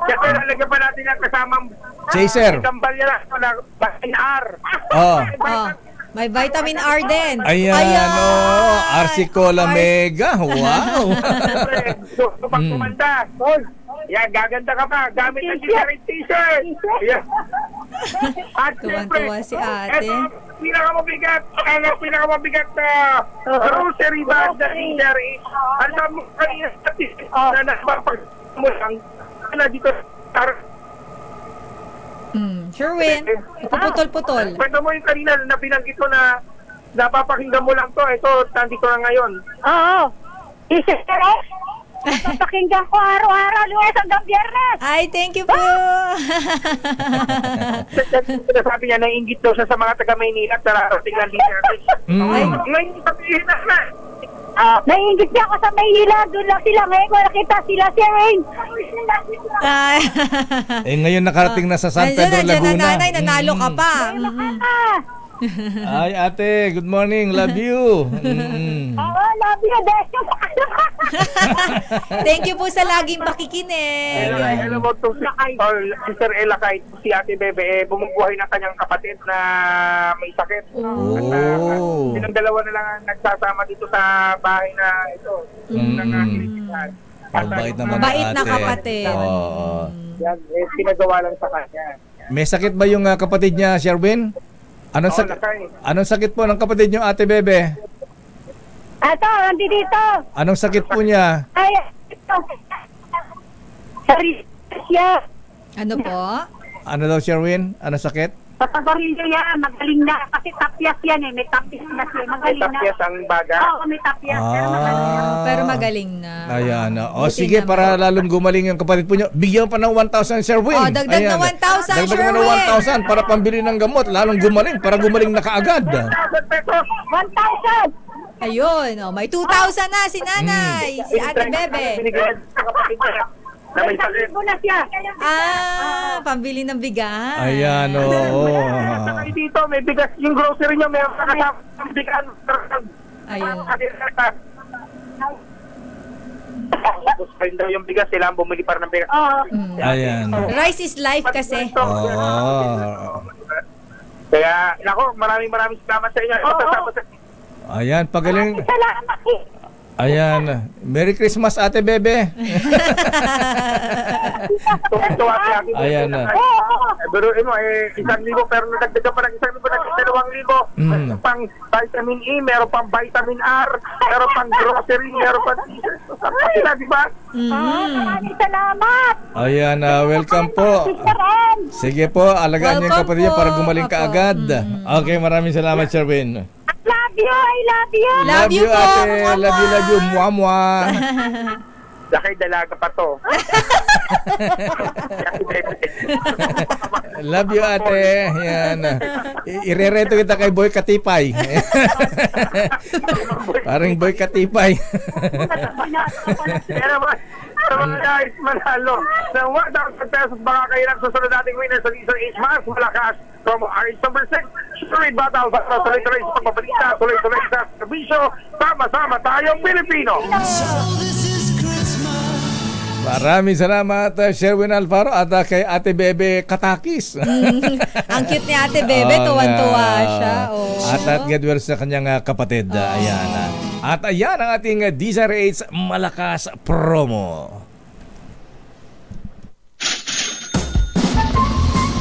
S2: Kasi lalagyan pa natin ang kasamang...
S1: Chaser.
S2: Gambal niya na, R.
S1: Oh.
S7: May vitamin R din.
S1: Ayan, Arsicola Mega. Wow.
S2: Pag kumanda, yan, gaganda ka pa. Gamit ang t-shirt. Yan. At
S7: Tuwan-tuwa si ate.
S2: Ito, pinakamabigat na grocery bag na tingyari. Alam mo, kanina na napapag mo lang na dito
S7: Sherwin, puputol-putol.
S2: Kwento mo yung kanina na binanggit ko na napapakinggan mo lang to. Ito, nandito na ngayon.
S10: Oo. Isisere. Napapakinggan ko araw-araw, Lunes hanggang Biyernes.
S7: Ay, thank you po.
S2: Sabi niya, naiingit daw siya sa mga taga-Maynila at nararating lang dito. Ngayon, sabihin na na.
S10: Naiingit niya ako sa Maynila. Doon lang sila. Ngayon ko nakita sila, Sir Wayne.
S1: Ngayon nakarating na sa San Pedro, Laguna.
S7: Nandiyan na nanay, nanalo ka pa.
S1: Ay, ate, good morning. Love you.
S10: Love you, Desyo.
S7: Thank you po sa laging makikinig.
S2: Alam mo, itong si Sir Ella, kahit si Ate Bebe, bumubuhay ng kanyang kapatid na may sakit.
S1: Oh.
S2: Silang dalawa na lang nagsasama dito sa bahay na ito.
S1: Mabait naman
S7: Mabait na
S1: ate.
S7: kapatid.
S2: Yan, pinagawa lang sa kanya.
S1: May sakit ba yung kapatid niya, Sherwin? Anong sakit po ng kapatid niyo, Ate Bebe?
S10: Ito, nandito.
S1: Anong sakit po niya?
S10: Ay, ito. Siya.
S7: Ano po?
S1: Ano daw, Sherwin? Anong sakit?
S10: Papagorilyo yan, magaling na. Kasi tapyas yan eh, may tapyas na siya. Magaling na.
S2: Tapyas ang baga?
S10: Oo, may tapyas.
S7: Pero magaling na.
S1: Ayan. Sige, para lalong gumaling yung kapatid po niyo, bigyan pa ng 1,000, Sherwin.
S7: Dagdag na 1,000,
S1: Dagdag na ng 1,000 para pambili ng gamot. Lalong gumaling, para gumaling na kaagad.
S10: 1,000!
S7: Ayun, may 2,000 na si nanay, si Ate Bebe.
S2: Na may sakit.
S10: Muna siya.
S7: Pambili ng bigas.
S1: Ayan,
S2: Dito, may bigas. Yung grocery niya, may kasama ng bigas.
S7: Ayun.
S2: Tapos daw yung bigas, kailangan bumili para ng bigas.
S1: Ayan.
S7: Rice is life kasi.
S2: Kaya, nako, maraming salamat sa inyo.
S1: Ayan, pagaling.
S10: Salamat.
S1: Ayan. Merry Christmas, Ate Bebe. Ayan na.
S2: Pero 1,000 pero nadagdagan pa ng 1,000 2,000. Pang vitamin E, meron pang vitamin R, meron pang grocery, meron pang sila, di ba?
S10: Maraming salamat.
S1: Ayan, welcome po. Sige po, alagaan niyo yung kapatid niyo para gumaling ka agad. Okay, maraming salamat, Sherwin.
S10: Love you, I love you.
S7: Love you po.
S1: ate. Love you. Mwah, mwah.
S11: Lakay dalaga pa to.
S1: Love you, ate. Yan. Irereto kita kay Boy Katipay. Parang Boy Katipay.
S11: Pero mga guys, manalo ng 1,000 pesos baka kayo lang susunod nating winner sa Laser H Mas Malakas from RH number 6. Surit Battle para tuloy-tuloy sa pagpabalita, tuloy-tuloy sa servisyo, sama-sama tayong Pilipino.
S1: Maraming salamat, Sherwin Alfaro, at kay Ate Bebe Katakis.
S7: Ang cute ni Ate Bebe, tuwan-tuwa siya.
S1: At Gedwer sa kanyang kapatid. Ayan. At ayan ang ating DZRH Malakas promo.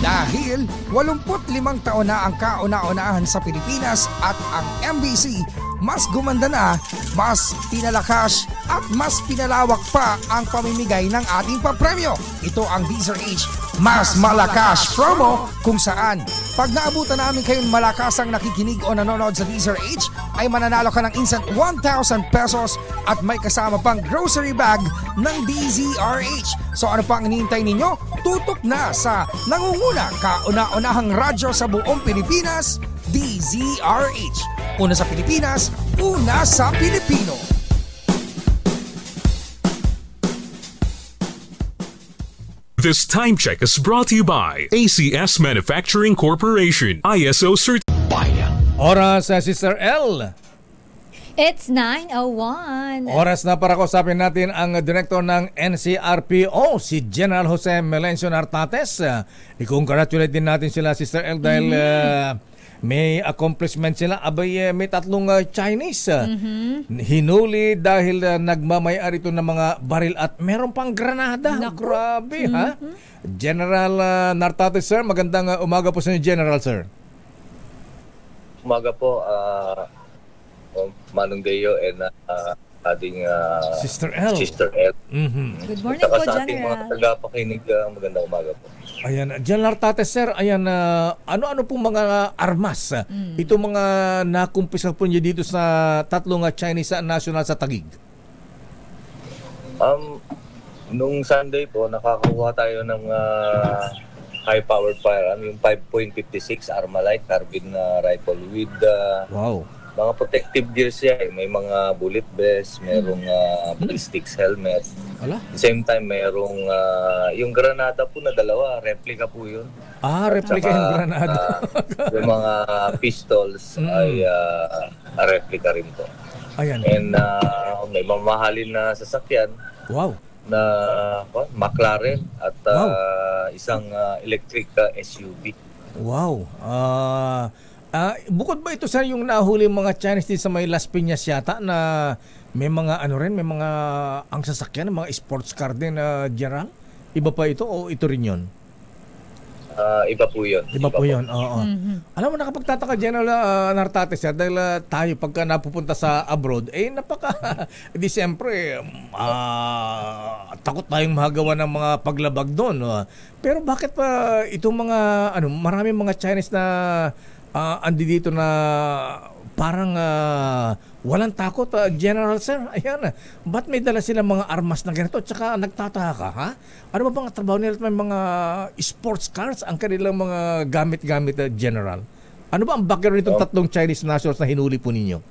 S9: Dahil 85 taon na ang kauna-unahan sa Pilipinas at ang MBC mas gumanda na, mas pinalakas at mas pinalawak pa ang pamimigay ng ating papremyo. Ito ang DZRH Mas Malakas promo kung saan pag naabutan namin kayong malakasang nakikinig o nanonood sa DZRH ay mananalo ka ng instant 1,000 pesos at may kasama pang grocery bag ng DZRH. So ano pang hinihintay ninyo? Tutok na sa nangunguna kauna-unahang radyo sa buong Pilipinas, DZRH. Una sa Pilipinas, una sa Pilipino.
S12: This time check is brought to you by ACS Manufacturing Corporation, ISO certified.
S1: Oras sa Sister L.
S7: It's 9:01.
S1: Oras na para kausapin natin ang direktor ng NCRPO, si General Jose Melencio Nartates. I-congratulate din natin sila, Sister L, dahil may accomplishment sila. Abay, may tatlong Chinese hinuli dahil nagmamayari ito ng mga baril at meron pang granada. Naku. Grabe, ha? General Nartates, sir, magandang umaga po sa inyo, General, sir.
S13: Umaga po, Manong Deo and ating
S1: Sister L.
S7: Good morning po,
S13: sa ating
S7: General.
S13: mga tagapakinig, magandang umaga po.
S1: Ayan, General Nartates, sir, ayan, ano-ano pong mga armas ito mga nakumpisa po niyo dito sa tatlong Chinese national sa Taguig?
S13: Nung Sunday po, nakakakuha tayo ng high-powered firearm, yung 5.56 Armalite carbine rifle with mga protective gears siya. May mga bullet vest, mayroong ballistics helmet. At the same time, mayroong yung granada po na dalawa, replica po yun.
S1: Replica yung granada.
S13: Yung mga pistols ay replica rin po.
S1: Ayan.
S13: And may mamahalin na sasakyan.
S1: Wow.
S13: Na McLaren at isang electric SUV.
S1: Wow. Bukod ba ito, sir, yung nahuli mga Chinese din sa may Las Piñas yata na may mga may mga ang sasakyan, mga sports car din, General? Iba pa ito o ito rin yun?
S13: Iba po yun.
S1: Iba po yun, oo. Alam mo, nakapagtataka, General Nartates, sir, dahil tayo pagka napupunta sa abroad, di siyempre, takot tayong mahagawa ng mga paglabag doon. Pero bakit pa itong mga, maraming mga Chinese na andi dito na parang walang takot, General, sir? Ayan, ba't may dala sila mga armas na ganito? Tsaka nagtataka ka, ha? Ano ba bang trabaho nila? May mga sports cars ang kanilang mga gamit-gamit, General? Ano ba ang background nitong tatlong Chinese nationals na hinuli po ninyo?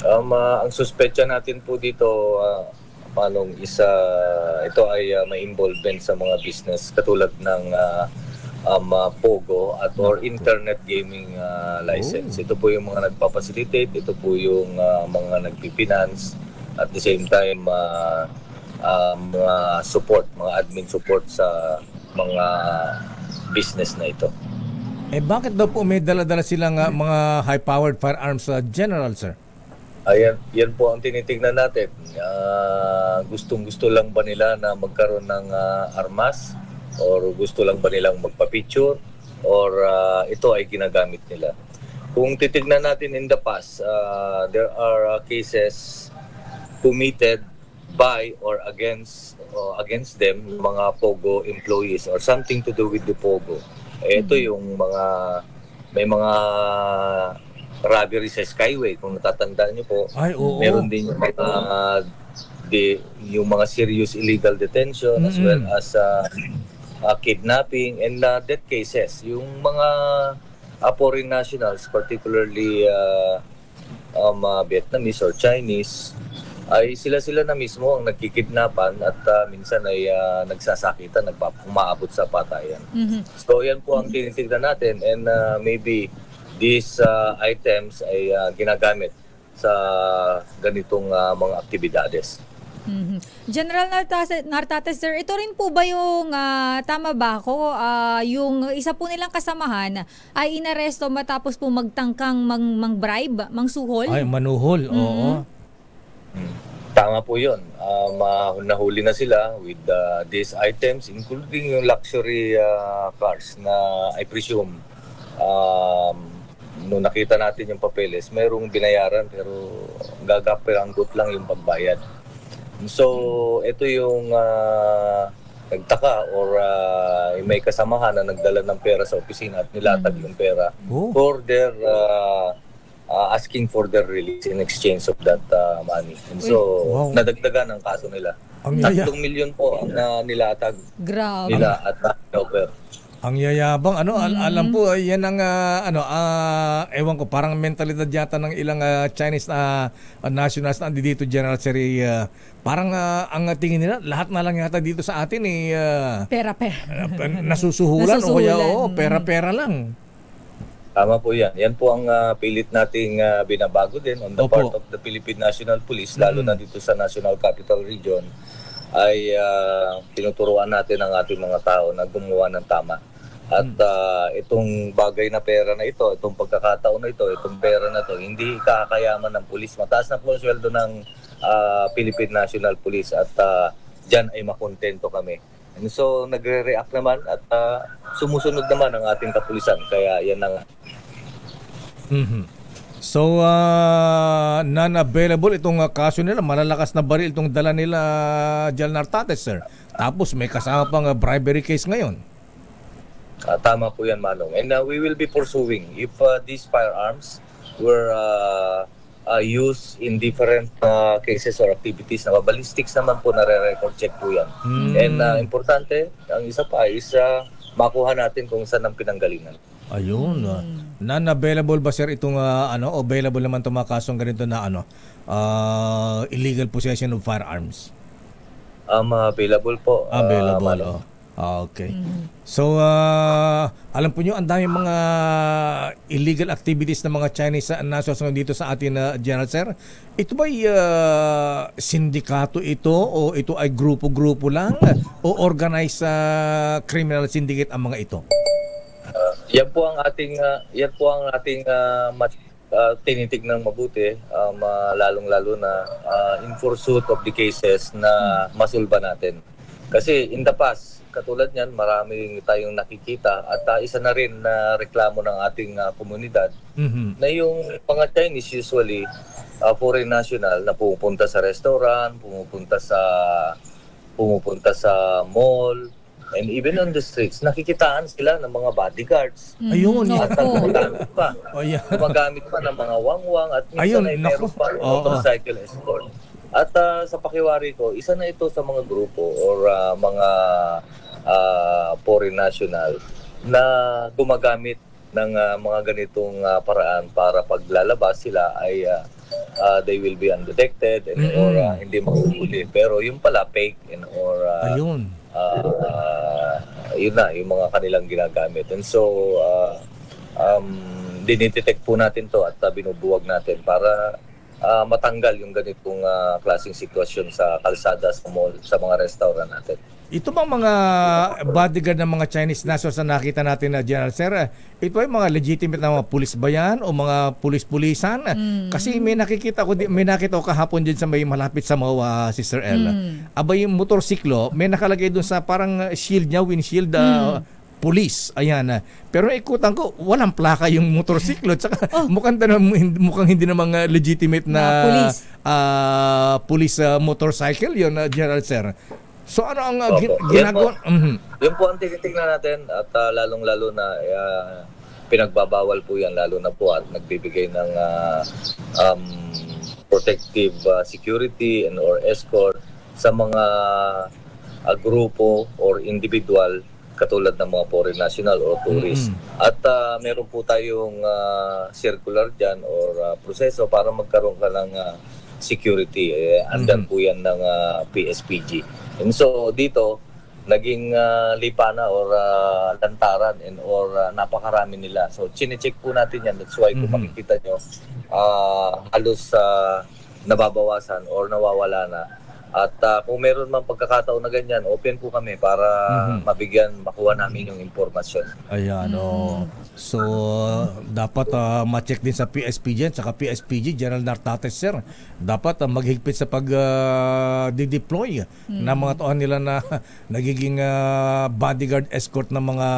S13: Ang suspetsa natin po dito, Manong, ito ay may involvement sa mga business katulad ng Pogo at or internet gaming license. Ito po yung mga nagpa-facilitate, ito po yung mga nagpi-finance, at the same time mga support, mga admin support sa mga business na ito.
S1: Bakit daw po may dala-dala silang mga high-powered firearms, General, sir?
S13: Ayan, yan po ang tinitingnan natin. Gustong-gusto lang ba nila na magkaroon ng armas? Or gusto lang ba nilang magpa-picture? Or ito ay ginagamit nila? Kung titignan natin in the past, there are cases committed by or against them, mga Pogo employees or something to do with the Pogo. Ito yung may mga robbery sa Skyway, kung natatandaan niyo po.
S1: Ay, oo.
S13: Meron din yung mga yung mga serious illegal detention as well as kidnapping and death cases. Yung mga foreign nationals, particularly Vietnamese or Chinese, ay sila na mismo ang nagkikidnapan at minsan ay nagsasakitan, umaabot sa patayan. So yan po ang tinitignan natin, and maybe these items ay ginagamit sa ganitong mga aktibidades.
S7: General Nartates, sir, ito rin po ba yung, tama ba ako, yung isa po nilang kasamahan ay inaresto matapos po magtangkang mang-bribe, mangsuhol?
S1: Ay, manuhol, oo.
S13: Tama po yun. Nahuli na sila with these items, including yung luxury cars na I presume nung nakita natin yung papeles, mayroong binayaran pero gagapiranggot lang yung pagbayad. So, ito yung nagtaka or may kasamahan na nagdala ng pera sa opisina at nilatag yung pera for their asking for their release in exchange of that money. And so, nadagdagan ang kaso nila. 3 milyon po ang nilatag nila at offer.
S1: Ang yayabang, alam po, yan ang, ewan ko, parang mentalidad yata ng ilang Chinese nationals na dito, General Seri. Parang ang tingin nila, lahat na lang yata dito sa atin
S7: pera-pera.
S1: Nasusuhulan o kaya pera-pera lang.
S13: Tama po yan. Yan po ang pilit nating binabago din on the part of the Philippine National Police, lalo na dito sa National Capital Region, ay tinuturuan natin ang ating mga tao na gumawa ng tama. At itong bagay na pera na ito, itong pagkakataon na ito, itong pera na ito, hindi kakayaman ng pulis. Mataas na po ang sweldo ng Philippine National Police at dyan ay makontento kami. And so nagre-react naman at sumusunod naman ang ating kapulisan. Kaya yan ang...
S1: So, non-available itong kaso nila, malalakas na baril itong dala nila, General Nartates, sir. Tapos may kasama pang bribery case ngayon.
S13: Tama po yan, Manong. And we will be pursuing if these firearms were used in different cases or activities na ballistics naman po, nare-record check po yan. And importante, ang isa pa is makuha natin kung saan ang pinanggalingan.
S1: Ayun. Non-available ba, sir, itong available naman itong mga kasong ganito na illegal possession of firearms?
S13: Available po.
S1: Available, okay. So, alam po nyo, ang dami mga illegal activities ng mga Chinese nationals dito sa atin, General Sir. Ito ba'y sindikato ito o ito ay grupo-grupo lang o organized criminal syndicate ang mga ito?
S13: Yan po ang ating tinitignan mabuti, lalong-lalo na in pursuit of the cases na masulba natin. Kasi in the past, katulad niyan, maraming tayong nakikita at isa na rin na reklamo ng ating komunidad na yung mga Chinese usually foreign national na pumupunta sa restaurant, pumupunta sa mall, and even on the streets, nakikitaan sila ng mga bodyguards.
S1: Ayun,
S13: at gumagamit pa. Gumagamit pa ng mga wangwang at minsan ay meron pa motorcycle escort. At sa pakiwari ko, isa na ito sa mga grupo or mga foreign national na gumagamit ng mga ganitong paraan para paglalabas sila ay they will be undetected and or hindi makuhuli. Pero yung pala fake and or yun na, yung mga kanilang ginagamit. And so, dinidetect po natin to at binubuwag natin para matanggal yung ganitong klaseng sitwasyon sa kalsada, sa mall, sa mga restaurant natin.
S1: Ito bang mga bodyguard ng mga Chinese nationals na nakita natin na General Sir, ito ay mga legitimate na mga pulis ba yan o mga pulis-pulisan? Kasi may nakita ko kahapon dyan sa may malapit sa Mawa, Sister El. Aba yung motorsiklo, may nakalagay dun sa parang shield niya, windshield, police. Ayan. Pero ikutan ko, walang plaka yung motorsiklo. Tsaka mukhang hindi namang legitimate na police motorcycle yun, General Sir. So ano ang ginagawa?
S13: Yun po ang tinitingnan natin at lalong-lalo na pinagbabawal po yan, lalo na po at nagbibigay ng protective security and or escort sa mga grupo or individual katulad ng mga foreign national or tourist. At meron po tayong circular dyan or proseso para magkaroon ka ng security. Andan po yan ng PSPG. And so dito, naging lipana or lantaran and or napakarami nila. So chinecheck po natin yan. That's why kung makikita nyo, halos nababawasan or nawawala na. At kung meron man pagkakataon na ganyan, open po kami para makuha namin yung impormasyon.
S1: Ayan, So, dapat ma-check din sa PSPG at saka PSPG, General Nartates, sir. Dapat maghigpit sa pag-deploy na mga tauhan nila na nagiging bodyguard escort ng mga,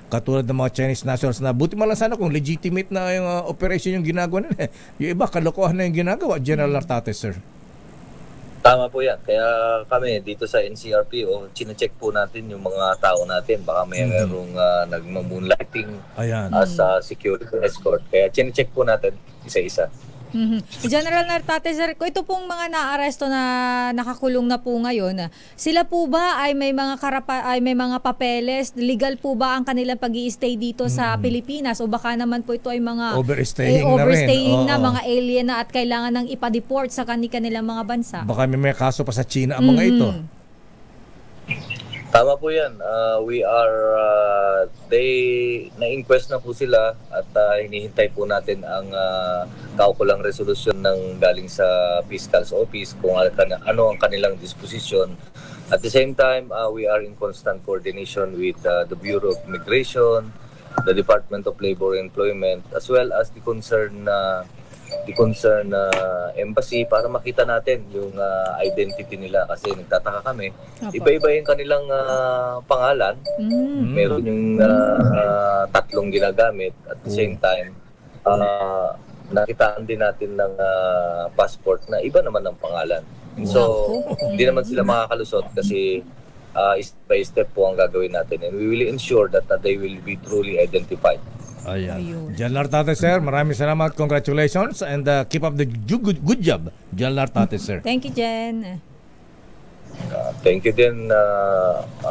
S1: katulad ng mga Chinese nationals na buti man lang sana kung legitimate na yung operation yung ginagawa nila. Yung iba, kalokohan na yung ginagawa, General Nartates, sir.
S13: Tama po yan. Kaya kami dito sa NCRP, chinecheck po natin yung mga tao natin. Baka mayroong nag-moonlighting as security escort. Kaya chinecheck po natin isa-isa.
S7: General Nartates, sir, ito pong mga naaresto na nakakulong na po ngayon, sila po ba ay may mga papeles? Legal po ba ang kanilang pag-i-stay dito sa Pilipinas? O baka naman po ito ay mga overstaying na mga alien na at kailangan nang ipa-deport sa kanilang mga bansa?
S1: Baka may kaso pa sa China ang mga ito.
S13: Tama po yan. Na-inquest na po sila at hinihintay po natin ang kaukulang resolusyon ng galing sa Fiscal's Office kung ano ang kanilang disposisyon. At the same time, we are in constant coordination with the Bureau of Immigration, the Department of Labor and Employment, as well as the concerned embassy para makita natin yung identity nila kasi nagtataka kami. Iba-iba yung kanilang pangalan. Meron yung 3 ginagamit at the same time nakitaan din natin ng passport na iba naman ang pangalan. So, hindi naman sila makakalusot kasi step by step po ang gagawin natin and we will ensure that they will be truly identified.
S1: Ayan. General Nartates, sir, maraming salamat. Congratulations and keep up the good job, General Nartates, sir.
S7: Thank you, Jen.
S13: Thank you din,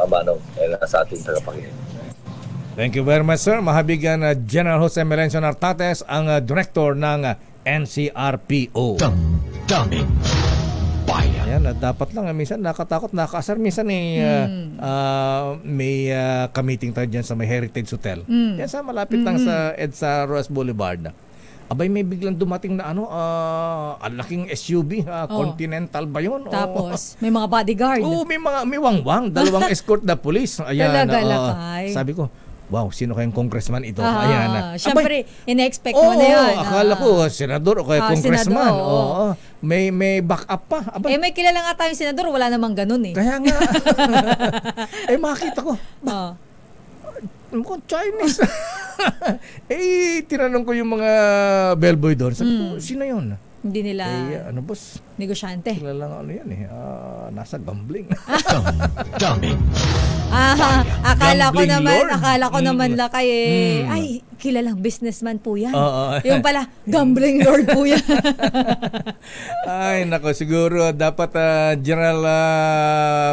S13: Manong, sa ating tagapakinig.
S1: Thank you very much, sir. Mahabigan General Jose Melencio Nartates, ang director ng NCRPO.
S14: Damdamin bayan.
S1: Ayan, dapat lang. Minsan nakatakot, nakasar. Minsan may ka-meeting tayo dyan sa may Heritage Hotel. Yan sa malapit lang sa EDSA Roas Boulevard. Abay, may biglang dumating na laking SUV, Continental ba yun?
S7: Tapos, may mga bodyguard.
S1: Oo, may wangwang. 2 escort na police. Ayan, sabi ko, wow, sino kayong congressman ito? Ayan.
S7: Siyempre, in-expect mo na yan.
S1: Akala ko, senador o kaya congressman. May backup pa.
S7: May kilala nga tayong senador, wala namang ganun eh.
S1: Kaya nga. Makita ko. Mukhang Chinese. Tinanong ko yung mga bellboy doon. Sabi ko, sino yun?
S7: Hindi nila
S1: boss?
S7: Negosyante.
S1: Kilala yan nasa gambling.
S14: Daming.
S7: Akala ko naman lakay ay, kilalang businessman po yan. Yung pala, gambling lord po yan.
S1: Ay, nako, siguro dapat General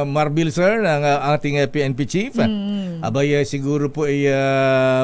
S1: Marbil, sir, ng ating PNP chief. Abay, siguro po ay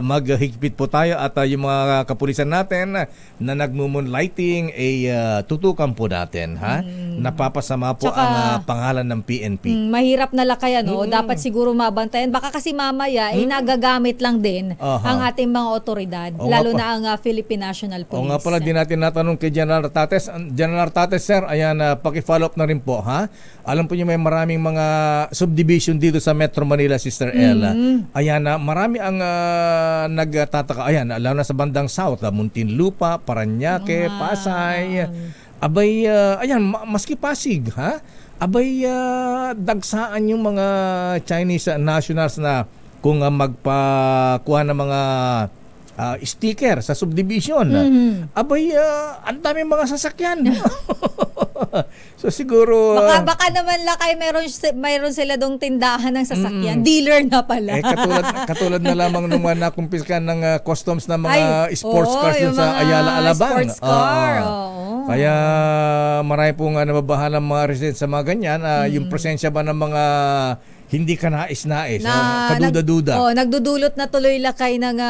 S1: maghigpit po tayo at yung mga kapulisan natin na nagmumoonlighting ay tutukan po natin, ha? Napapasama po ang pangalan ng PNP.
S7: Mahirap na lakayan, dapat siguro mabantayan. Baka kasi mamaya nagagamit lang din ang ating mga otoridad, lalo na ang Philippine National Police.
S1: O nga pala, din natin natanong kay General Nartates. General Nartates, sir, ayan, paki-follow up na rin po, ha? Alam po niyo may maraming mga subdivision dito sa Metro Manila, Sister Ella. Ayan, marami ang nagtataka. Ayan, lalo na sa bandang South, Muntinlupa, Parañaque, Pasay. Abay, ayan, maski Pasig, ha? Abay, dagsaan yung mga Chinese nationals na kung magpakuha ng mga sticker sa subdivision. Abay, ang daming mga sasakyan. So siguro
S7: baka naman Lakay mayroon sila dong tindahan ng sasakyan. Dealer na pala.
S1: Katulad na lamang nung nakumpiskan ng customs ng mga sports cars dun sa Ayala, Alabang.
S7: Sports car.
S1: Kaya marami pong nababahan ng mga residents sa mga ganyan. Yung presensya ba ng mga hindi ka nais-nais, kaduda-duda.
S7: Nagdudulot na tuloy Lakay ng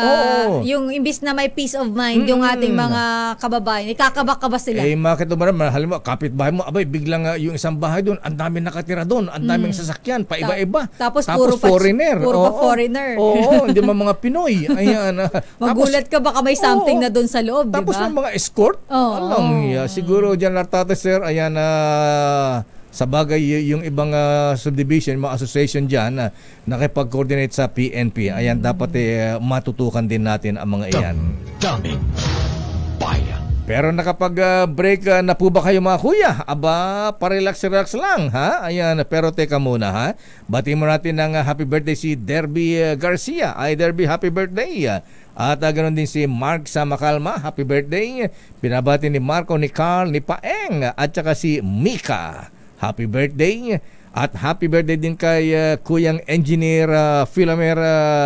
S7: yung imbis na may peace of mind yung ating mga kababayan. Ikakaba-kaba sila.
S1: Bakit ba halimbawa kapitbahay mo, abay biglang yung isang bahay doon, ang daming nakatira doon, ang daming sasakyan, paiba-iba.
S7: Tapos
S1: foreigner.
S7: Foreigner.
S1: Hindi man mga Pinoy. Ayan.
S7: Magulat ka baka may something na doon sa loob, di ba?
S1: Tapos mga escort. Siguro dyan Lartate, sir, ayan sa bagay yung ibang subdivision, mga association dyan nakipag-coordinate sa PNP. Ayan, dapat matutukan din natin ang mga iyan. Pero nakapag-break na po ba kayo mga kuya? Aba, parelax-relax lang, ha? Ayan, pero teka muna, ha? Bati mo natin ng happy birthday si Derby Garcia. Ay, Derby, happy birthday. At ganoon din si Mark sa Macalma, happy birthday. Pinabati ni Marco, ni Carl, ni Paeng, at saka si Mika. Happy birthday. At happy birthday din kay Kuyang Engineer Philomer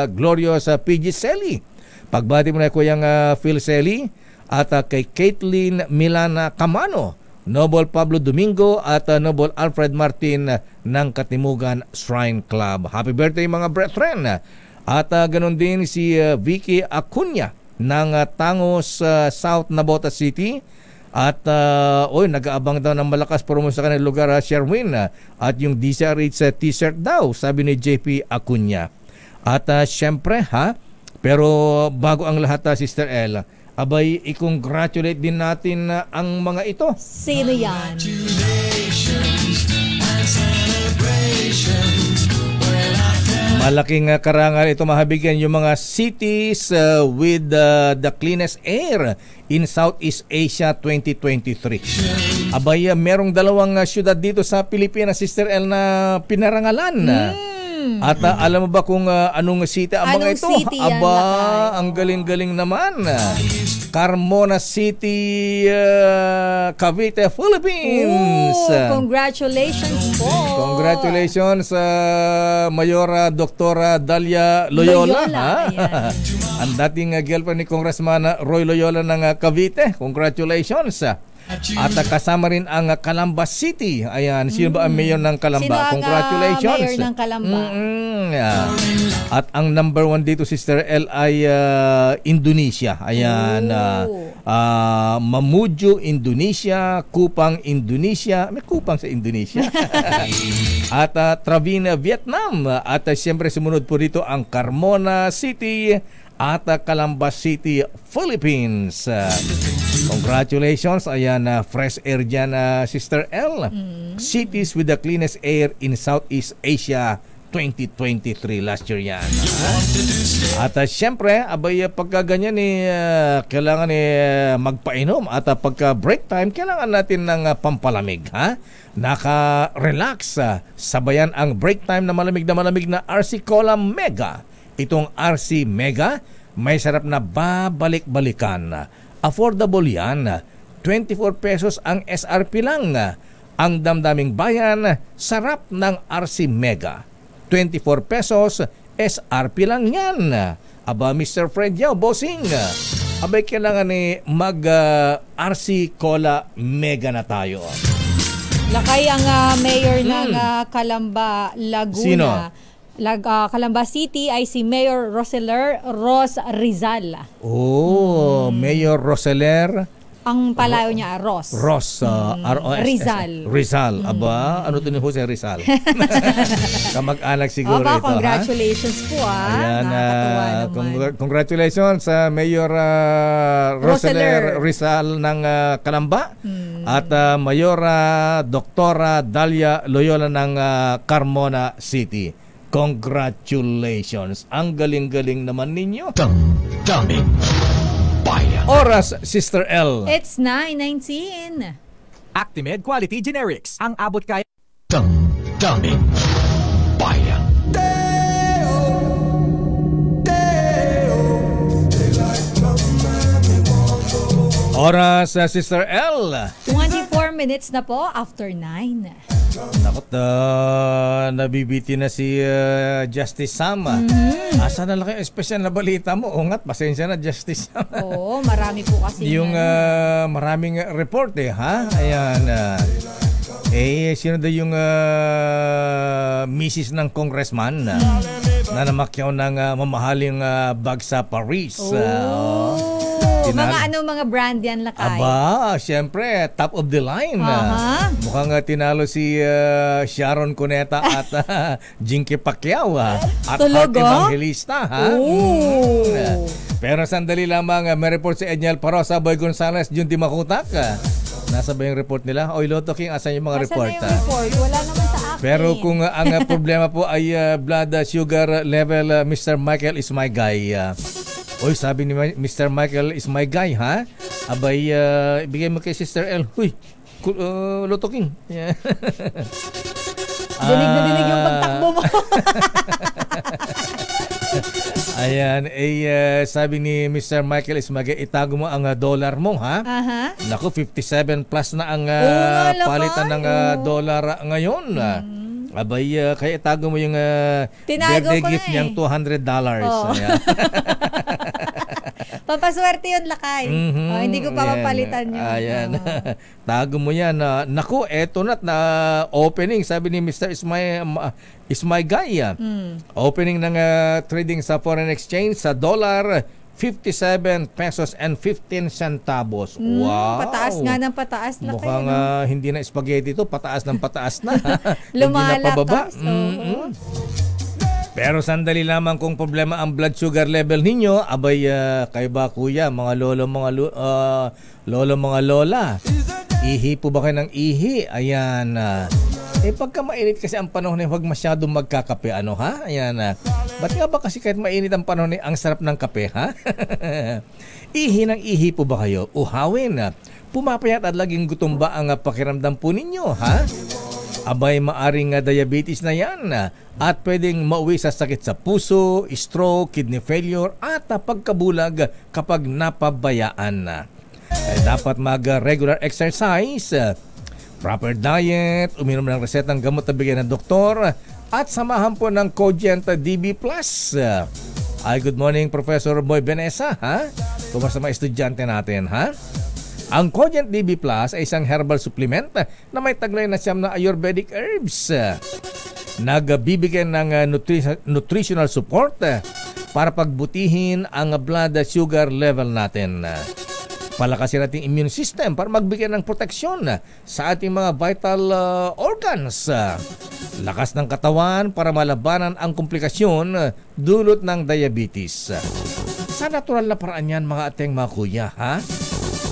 S1: Glorious PG Selly. Pagbati mo na Kuyang Phil Selly. At kay Caitlin Milana Camano, Noble Pablo Domingo at Noble Alfred Martin ng Katimugan Shrine Club. Happy birthday mga brethren. At ganoon din si Vicky Acuña ng Tangos South Navotas City. At nag-aabang daw ng malakas promo sa kanilang lugar, Sherwin. At yung DCRH t-shirt daw, sabi ni JP Acuña. At syempre pero bago ang lahat, Sister El, abay, i-congratulate din natin ang mga ito.
S7: Sino yan?
S1: Malaking karangal ito mahabigyan yung mga cities with the cleanest air in Southeast Asia 2023. Abay, merong dalawang syudad dito sa Pilipinas, Sister El, na pinarangalan. At alam mo ba kung anong city ang mga ito?
S7: City yan,
S1: ang galing-galing naman. Carmona City, Cavite, Philippines.
S7: Congratulations po.
S1: Congratulations sa Mayora Doktora Dalia Loyola. Ang dating girlfriend ni Congressman Roy Loyola ng Cavite. Congratulations. At kasama rin ang Calamba City. Ayan, sino ba ang mayor ng Calamba?
S7: Sino ang
S1: congratulations.
S7: mayor ng Calamba?
S1: At ang number 1 dito, Sister L, ay Indonesia. Ayan, Mamuju, Indonesia, Kupang, Indonesia. May Kupang sa Indonesia. At Travina, Vietnam. At siyempre sumunod po dito ang Carmona City at Calamba City, Philippines. Congratulations. Ayan, fresh air dyan, Sister L. Cities with the cleanest air in Southeast Asia 2023. Last year yan. At syempre, abay, pagka ganyan kailangan magpainom. At pagka break time, kailangan natin ng pampalamig. Naka-relax. Sabayan ang break time na malamig na RC Cola Mega. Itong RC Mega, may sarap na babalik-balikan. Affordable yan. 24 pesos ang SRP lang. Ang damdaming bayan, sarap ng RC Mega. 24 pesos, SRP lang yan. Aba, Mr. Fred Yao, bossing. Abay, kailangan mag-RC Cola Mega na tayo.
S7: Lakay ang mayor ng Calamba, Laguna.
S1: Sino?
S7: Calamba City ay si Mayor Roseler Ros Rizal.
S1: Mayor Roseler.
S7: Ang palayo niya, Ros.
S1: R-O-S. Rizal. Aba, ano ito ni Jose Rizal? Kamag-anak siguro ito.
S7: Congratulations po.
S1: Ayan, congratulations sa Mayor Roseler Rizal ng Calamba. At Mayora Doktora Dalia Loyola ng Carmona City. Congratulations. Ang galing-galing naman ninyo.
S14: Daming bayan.
S1: Oras, Sister L.
S7: It's 9:19.
S5: Actimed Quality Generics. Ang abot kaya.
S14: Daming bayan.
S1: Oras, Sister L.
S7: 24 minutes na po after 9.
S1: Nakot, nabibiti na si Justice Sam. Asa na lang kayo espesyal na balita mo? O nga't, pasensya na, Justice Sam.
S7: Oo, marami po kasi.
S1: Yung maraming report ha? Ayan. Sino daw yung misis ng congressman na namakyaw ng mamahaling bag sa Paris?
S7: Mga brand yan, Lakay?
S1: Aba, syempre, top of the line. Mukhang tinalo si Sharon Cuneta at Jinky Pacquiao at Heart Evangelista. Pero sandali lamang, may report si Edniel Parosa, Boy Gonzales, Jun Timakutak. Nasa ba yung report nila? Oy, Lotto King, asan yung mga report?
S7: Wala naman sa akin.
S1: Pero kung ang problema po ay blood sugar level, Mr. Michael is my guy. Oy, sabi ni Mr. Michael is my guy, ha? Abay, ibigay mo kay Sister L. Uy, Lotto King. Yeah.
S7: Dinig na dinig yung pagtakbo mo.
S1: Ayan, sabi ni Mr. Michael Ismagay, itago mo ang dollar mo, ha? Naku, 57 plus na ang palitan ng dollar ngayon. Abay, kaya itago mo yung birthday gift niyang $200. Ayan.
S7: Papaswerte yun, Lakay. Hindi ko pa mapalitan yun.
S1: Ayan. Tago mo yan. Naku, eto na opening, sabi ni Mr. is my guy. Opening ng trading sa foreign exchange sa dollar, 57 pesos and 15 centavos. Wow!
S7: Pataas nga ng pataas, Lakay.
S1: Mukhang hindi na spaghetti ito, pataas ng pataas na.
S7: Lumalakas.
S1: Pero sandali lamang, kung problema ang blood sugar level ninyo, abay, kayo ba kuya, mga lolo, mga lola, ihi po ba kayo ng ihi? Ayan. Pagka mainit kasi ang panahon, huwag masyadong magkakape, ha? Ayan. Ba't nga ba kasi kahit mainit ang panahon, ang sarap ng kape, ha? Ihi ng ihi po ba kayo? Uhawin. Pumapayat at laging gutom ba ang pakiramdam po ninyo, ha? Abay, maaring diabetes na yan at pwedeng mauwi sa sakit sa puso, stroke, kidney failure at pagkabulag kapag napabayaan. Dapat mag-regular exercise, proper diet, uminom ng resetang gamot na bigyan ng doktor at samahan po ng Cogent DB+. Good morning, Professor Boy Benesa. Kumusta mga estudyante natin, ha? Ang Cogent DB Plus ay isang herbal supplement na may taglay na siyam na Ayurvedic herbs. Nagbibigyan ng nutritional support para pagbutihin ang blood sugar level natin. Palakasin natin immune system para magbigay ng proteksyon sa ating mga vital organs. Lakas ng katawan para malabanan ang komplikasyon dulot ng diabetes. Sa natural na paraan yan, mga ating mga kuya, ha?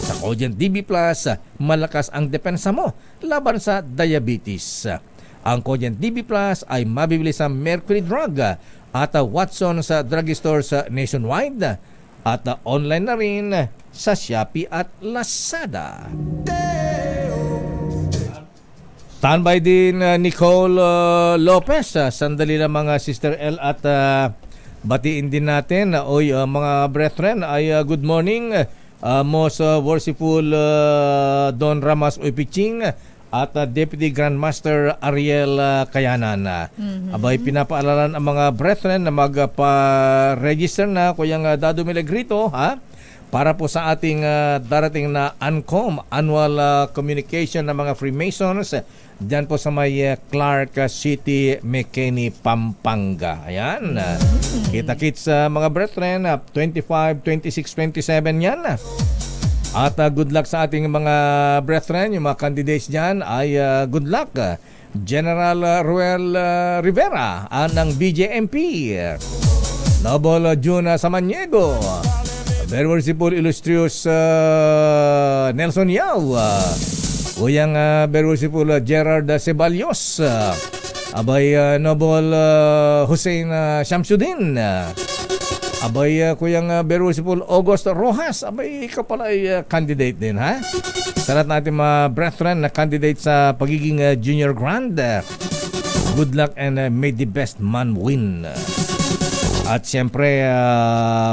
S1: Sa Cogent DB Plus, malakas ang depensa mo laban sa diabetes. Ang Cogent DB Plus ay mabibili sa Mercury Drug at Watson sa drugstores nationwide at online na rin sa Shopee at Lazada. Standby din Nicole Lopez. Sandali lang mga Sister L at batiin din natin. Mga brethren, ay good morning. Most worshipful Don Ramas Uipiching at Deputy Grandmaster Ariel Kayanan. Abay, pinapaalalan ang mga brethren na magpa-register na kuyang Dado Milagrito, ha? Para po sa ating darating na ANCOM, Annual Communication ng mga Freemasons, dyan po sa may Clark City, McKinney, Pampanga. Ayan. Kita-kits mga brethren, 25, 26, 27 yan. At good luck sa ating mga brethren, yung mga candidates dyan ay good luck. General Ruel Rivera ng BJMP, Noble June Samaniego, Very Worshipful Illustrious Nelson Yao, Uyang Very Worshipful Gerard Ceballos, abay Noble Hussein Shamsuddin, abay Kuyang Very Worshipful August Rojas, abay ikaw pala ay candidate din, ha? Sa lahat natin mga brethren na candidate sa pagiging Junior Grand, good luck and may the best man win. At siyempre,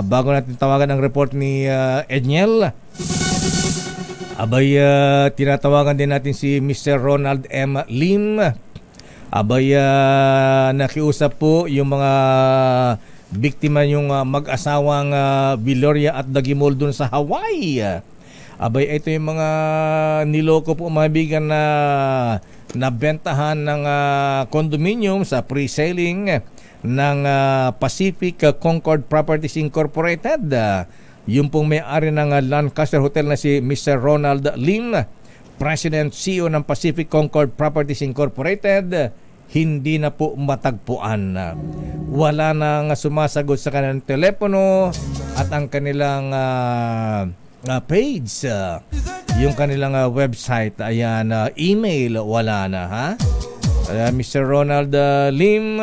S1: bago natin tawagan ang report ni Edniel, Abay, tinatawagan din natin si Mr. Ronald M. Lim. Abay, nakiusap po yung mga biktima yung mag-asawang Viloria at Dagimol dun sa Hawaii. Abay, ito yung mga niloko po mga bigan na nabentahan ng condominium sa pre-selling ng Pacific Concord Properties Incorporated. Yung pong may-ari ng Lancaster Hotel na si Mr. Ronald Lim, President CEO ng Pacific Concord Properties Incorporated, hindi na po matagpuan. Wala nang sumasagot sa kanilang telepono at ang kanilang page, yung kanilang website, ayan, email, wala na, ha? Mr. Ronald Lim,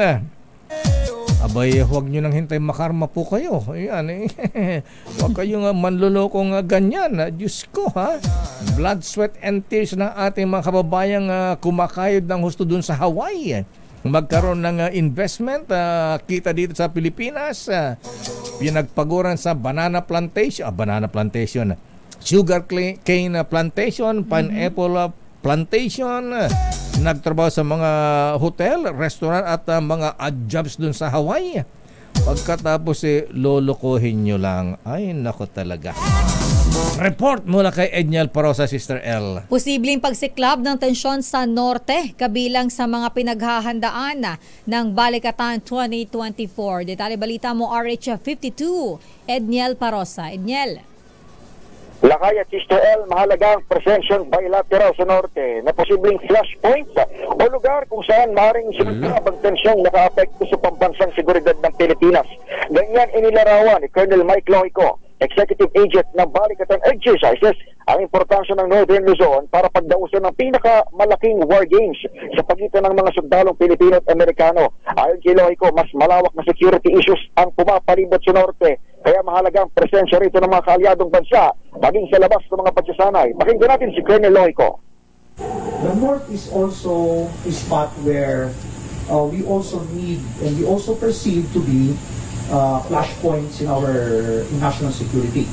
S1: abay, huwag nyo nang hintay, makarma po kayo. Ayan, huwag kayong manlulokong ganyan. Diyos ko, ha? Blood, sweat, and tears ng ating mga kababayang kumakayod ng husto dun sa Hawaii. Magkaroon ng investment, kita dito sa Pilipinas. Pinagpaguran sa banana plantation, sugar cane plantation, pineapple plantation. Nagtrabaho sa mga hotel, restaurant at mga odd jobs dun sa Hawaii. Pagkatapos lolokohin nyo lang. Ay, nako talaga. Report mula kay Edniel Parosa, Sister L.
S7: Posibleng pagsiklab ng tensyon sa norte kabilang sa mga pinaghahandaan ng Balikatan 2024. Detalye balita mo RH 52, Edniel Parosa. Edniel.
S2: Lakay at Sister L, mahalaga ang presensyang bilateral sa norte na posibleng flashpoints o lugar kung saan maaaring sumikab ang tensyong nakaapekto sa pambansang seguridad ng Pilipinas. Ganyan inilarawan ni Colonel Mike Loico, Executive Agent ng Balikatan Exercises, ang importansya ng Northern Luzon para pagdausan ng pinakamalaking war games sa pagitan ng mga sundalong Pilipino at Amerikano. Ayon kay Loico, mas malawak na security issues ang pumapalibot sa norte. Kaya mahalaga ang presensya rito ng mga kaalyadong bansa maging sa labas ng mga pagsasanay. Pakinggan natin si Colonel Loico.
S15: The North is also a spot where we also need and we also perceive to be flashpoints in our national security.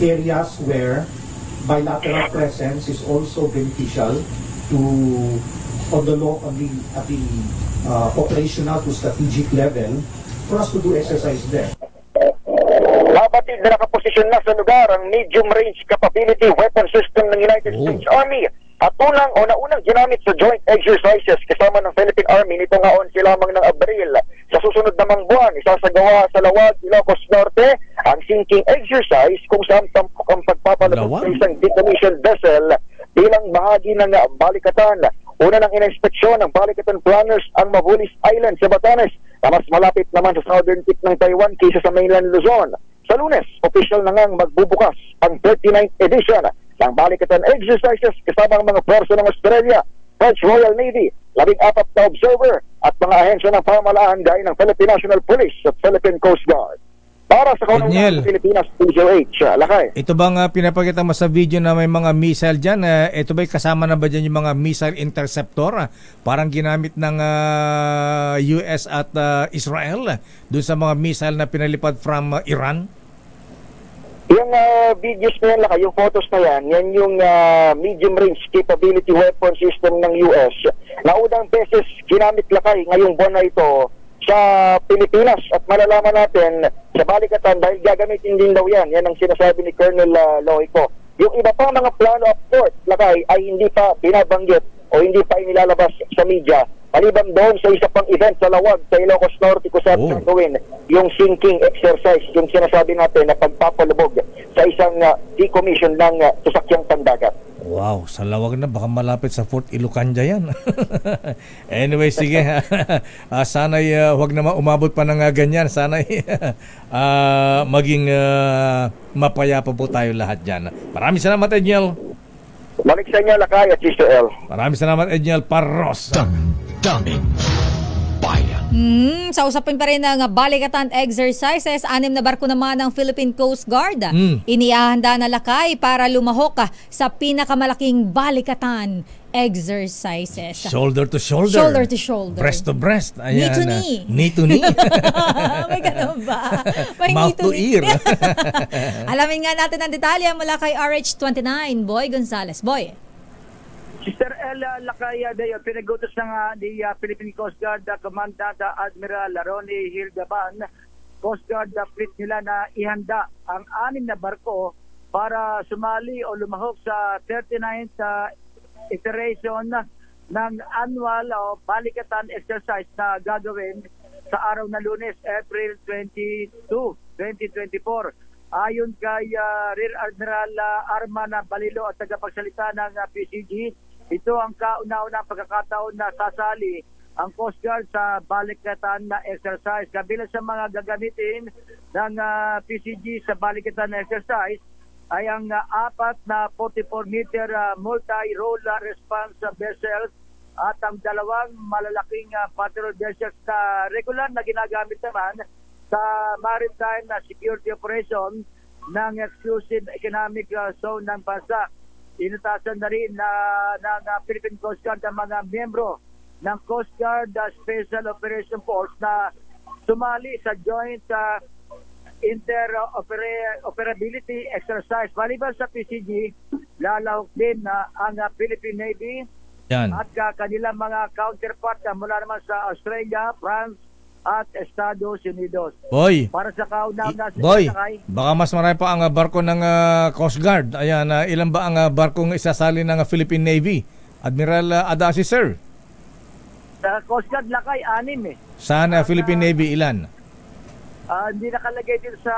S15: Areas where bilateral presence is also beneficial to at the operational to strategic level for us to do exercise there.
S2: Mabatid na nakaposisyon na sa lugar ang medium-range capability weapon system ng United States Army at naunang ginamit sa joint exercises kasama ng Philippine Army nito ngaon lamang ng Abril. Sa susunod namang buwan, isasagawa sa Lawag, Ilocos Norte ang sinking exercise kung saan tampok ang pagpapalabas sa isang decommissioned vessel bilang bahagi ng Balikatan. Una nang ininspeksyon ng Balikatan Planners ang Mabulis Island sa Batanes na mas malapit naman sa southern tip ng Taiwan kaysa sa mainland Luzon. Sa Lunes, official na ngang magbubukas ang 39th edition ng Balikatan Exercises kasama ang mga pwersa ng Australia, French Royal Navy, 14 na observer at mga ahensya ng pamahalaan gaya ng Philippine National Police at Philippine Coast Guard. Para sa kaunang Pilipinas, PJH, Lakay.
S1: Ito bang pinapakita mo sa video na may mga missile dyan? Ito ba'y kasama na ba dyan yung mga missile interceptor? Parang ginamit ng US at Israel dun sa mga missile na pinalipad from Iran?
S2: Yung videos na yan, Lakay, yung photos na yan, yan yung medium-range capability weapon system ng US. Naunang beses ginamit, Lakay, ngayong buwan na ito sa Pilipinas at malalaman natin sa Balikatan dahil gagamitin din daw yan. Yan ang sinasabi ni Colonel Loico. Yung iba pa mga plano of court, Lakay, ay hindi pa binabanggit o hindi pa inilalabas sa media. Maliban doon sa isa pang event sa Lawag, sa Ilocos Norte, kung saan gawin yung sinking exercise, yung sinasabi natin na pagpapalubog sa isang decommission ng sasakyang pandagat.
S1: Wow, sa Lawag na, baka malapit sa Fort Ilocanja yan. Anyway, sige. Sana'y huwag naman umabot pa ng ganyan. Sana'y maging mapayapa po tayo lahat dyan. Maraming salamat, Edniel.
S2: Balik sa inyo, Lakay at Sister L.
S1: Maraming salamat, Edniel Parros.
S14: Daming bayan.
S7: Sa usapin pa rin ng Balikatan Exercises, 6 na barko naman ng Philippine Coast Guard. Iniahanda na, Lakay, para lumahok sa pinakamalaking Balikatan exercises.
S1: Shoulder to shoulder.
S7: Shoulder to shoulder.
S1: Breast to breast. Ayan,
S7: knee to knee.
S1: Knee to knee.
S7: May ganun ba? May
S1: Mouth to ear.
S7: Alamin nga natin ang detalye mula kay RH29, Boy Gonzales. Boy.
S16: Sister El Lakaya Deo, pinagutos ng the Philippine Coast Guard Commandant Admiral Ronnie Hildeban, Coast Guard fleet nila na ihanda ang 6 na barko para sumali o lumahok sa 39th iteration ng annual o balikatan exercise na gagawin sa araw na Lunes, April 22, 2024. Ayon kay Rear Admiral Arman Balilo at tagapagsalita ng PCG, ito ang kauna-unang pagkakataon na sasali ang Coast Guard sa balikatan na exercise. Kabilang sa mga gagamitin ng PCG sa balikatan na exercise ay ang 4 na 44-meter multi-role response vessels at ang 2 malalaking patrol vessels na regular na ginagamit naman sa maritime security operation ng exclusive economic zone ng bansa. Inutasan na rin ng Philippine Coast Guard ang mga miyembro ng Coast Guard Special Operation Force na sumali sa joint interoperability exercise. Maliban sa PCG, lalahok din ang Philippine Navy at kanilang mga counterpart mula naman sa Australia, France at Estados Unidos.
S1: Boy,
S16: para sa kauna-una
S1: Boy, baka mas marami pa ang barko ng Coast Guard. Ayan, ilan ba ang barkong isasali ng Philippine Navy? Admiral Adasi, sir.
S16: Sa Coast Guard lakay 6 eh.
S1: Sa Philippine Navy ilan?
S16: Hindi nakalagay din sa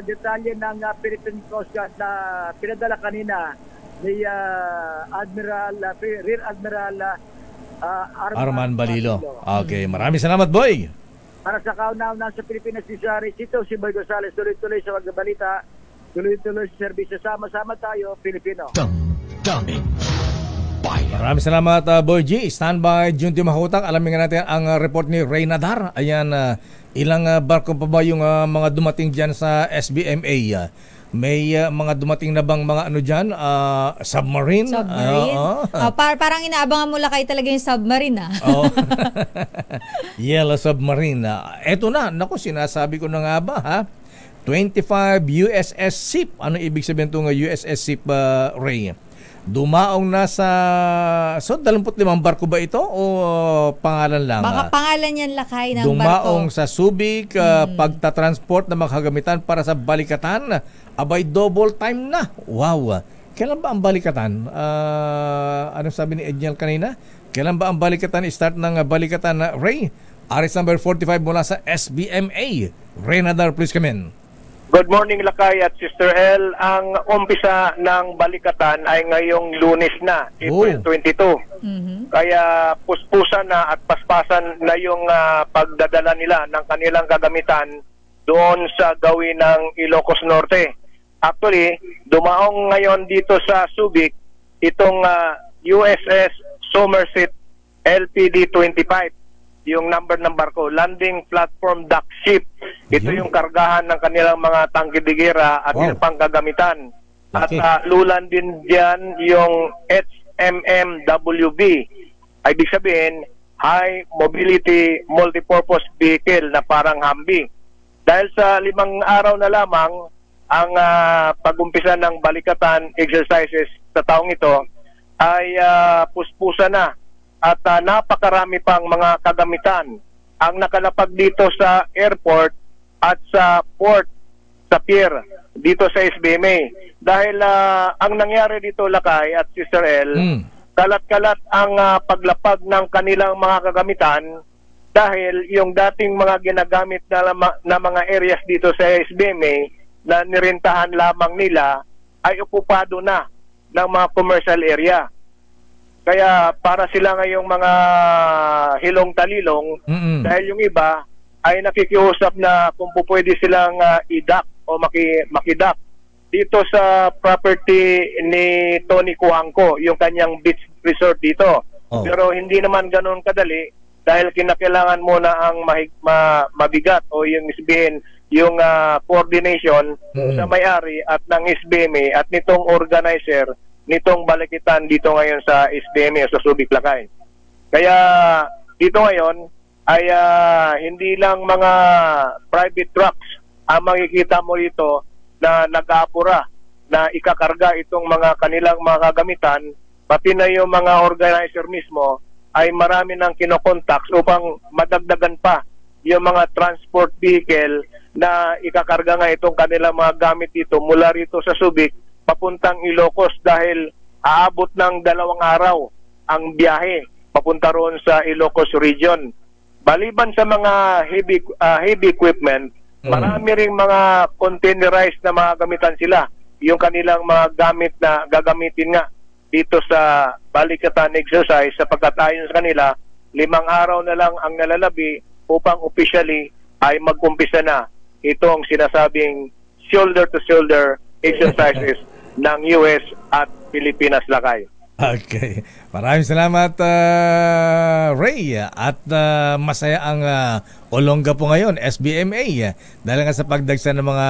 S16: detalye ng Philippine Coast Guard na pinadala kanina ni Rear Admiral
S1: Arman Balilo. Okay, maraming salamat, Boy.
S16: Para sa kauna-una sa Pilipinas, ito si Boy Gonzales, tuloy-tuloy sa magbabalita, tuloy-tuloy sa serbisyo. Sama-sama tayo, Pilipino.
S1: Maraming salamat, Boy G. Standby, Junti Mahutak. Alamin nga natin ang report ni Ray Nadar. Ayan, ilang barko pa ba yung mga dumating dyan sa SBMA? May mga dumating na bang mga ano dyan? Submarine?
S7: Parang inaabangan mo lakay talaga yung submarine.
S1: Yellow submarine. Eto na. Naku, sinasabi ko na nga ba, ha? 25 USS SIP. Ano ibig sabihin itong USS SIP, Ray? Dumaong na sa... So, 25 barko ba ito o pangalan lang?
S7: Baka pangalan yan lakay ng
S1: Dumaong
S7: barko.
S1: sa Subic, pagtatransport na makagamitan para sa balikatan. Abay, double time na. Wow! Kailan ba ang balikatan? Ano sabi ni Edniel kanina? Kailan ba ang balikatan? Start ng balikatan na Ray? Aris number 45 mula sa SBMA. Ray Nadar, please come in.
S2: Good morning, Lakay at Sister L. Ang umpisa ng balikatan ay ngayong Lunes na, April 22. Kaya puspusan na at paspasan na yung pagdadala nila ng kanilang gagamitan doon sa gawin ng Ilocos Norte. Actually, dumaong ngayon dito sa Subic itong USS Somerset LPD 25. Yung number ng barko, landing platform dock ship. Ito yung kargahan ng kanilang mga tangkidigera at ilang pang gagamitan. At lulan din diyan yung HMMWB. Ay ibig sabihin, High Mobility Multipurpose Vehicle na parang Humvee. Dahil sa 5 araw na lamang ang pag-umpisa ng balikatan exercises sa taong ito ay puspusa na. At napakarami pang mga kagamitan ang nakalapag dito sa airport at sa port, sa pier, dito sa SBMA. Dahil ang nangyari dito, Lakay at Sister L, kalat-kalat ang paglapag ng kanilang mga kagamitan dahil yung dating mga ginagamit na mga areas dito sa SBMA na nirintahan lamang nila ay okupado na ng mga commercial area. Kaya para sila ngayong mga hilong-talilong dahil yung iba ay nakikiusap na kung pwede silang i-dock o makidock dito sa property ni Tony Cuangco, yung kanyang beach resort dito. Pero hindi naman ganoon kadali dahil kinakailangan muna ang mabigat o yung sabihin yung coordination sa may-ari at ng SBMA at nitong organizer nitong balikitan dito ngayon sa SBMA o sa Subic, Lakay. Kaya dito ngayon ay hindi lang mga private trucks ang makikita mo dito na nag-aapura na ikakarga itong mga kanilang mga kagamitan, pati na yung mga organizer mismo ay marami ng kinokontaks upang madagdagan pa yung mga transport vehicle na ikakarga nga itong kanilang mga gamit dito mula rito sa Subic papuntang Ilocos dahil aabot ng 2 araw ang biyahe papunta roon sa Ilocos region. Baliban sa mga heavy equipment, marami ring mga containerized na mga gamitan sila. Yung kanilang mga gamit na gagamitin nga dito sa balikatan exercise sapagkat ayon sa kanila, 5 araw na lang ang nalalabi upang officially ay mag-umpisa na itong sinasabing shoulder-to-shoulder exercises ng US at Pilipinas, Lakay.
S1: Okay. Maraming salamat, Ray. At masaya ang Olongapo ngayon, SBMA, dahil nga sa pagdagsa ng mga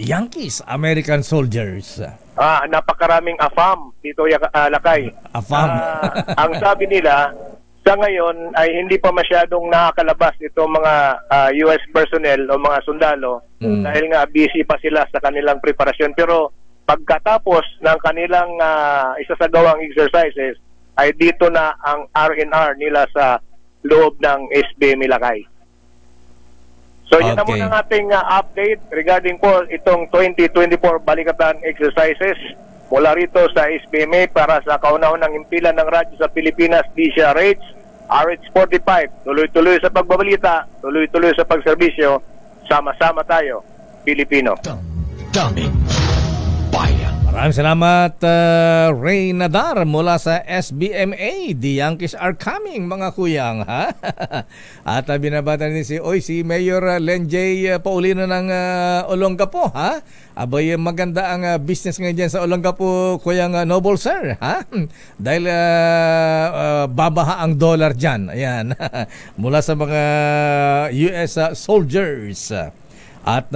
S1: Yankees, American soldiers.
S2: Napakaraming AFAM dito, Lakay.
S1: AFAM.
S2: Ang sabi nila, sa ngayon ay hindi pa masyadong nakakalabas itong mga US personnel o mga sundalo dahil nga busy pa sila sa kanilang preparasyon. Pero pagkatapos ng kanilang isasagawang exercises, ay dito na ang R&R nila sa loob ng SBMA, Lakay. So yan na muna ang ating update regarding po itong 2024 balikatan exercises mula rito sa SBMA para sa kauna-unang impilan ng radyo sa Pilipinas, DCRH, RH45. Tuloy-tuloy sa pagbabalita, tuloy-tuloy sa pagserbisyo, sama-sama tayo, Pilipino.
S14: Daming bayan.
S1: Maraming salamat, Ray Nadar mula sa SBMA. The Yankees are coming, mga kuyang, ha? At binabata din si Mayor Lenjay Paulino ng Olongapo, ha? Abay, maganda ang business ngayon dyan sa Olongapo, kuyang Noble Sir, ha? Dahil babaha ang dollar dyan. Ayan. Mula sa mga US soldiers. At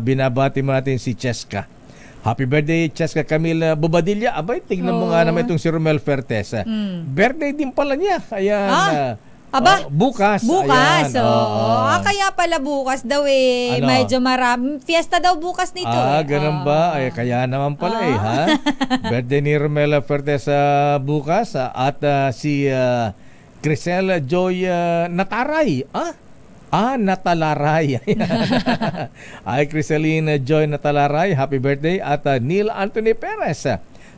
S1: binabati mo natin si Cheska. Happy birthday, Cheska Camille Bobadilla. Abay, tignan mo nga naman itong si Romel Fertes. Birthday din pala niya. Ayan. Bukas.
S7: Bukas. Kaya pala bukas daw medyo marami. Fiesta daw bukas nito.
S1: Ganun ba? Ay, kaya naman pala ha? Birthday ni Romel Fertes bukas. At si Crisel Joy Nataray. Natalaray. Ay, Criseline Joy Natalaray, happy birthday. At Neil Anthony Perez,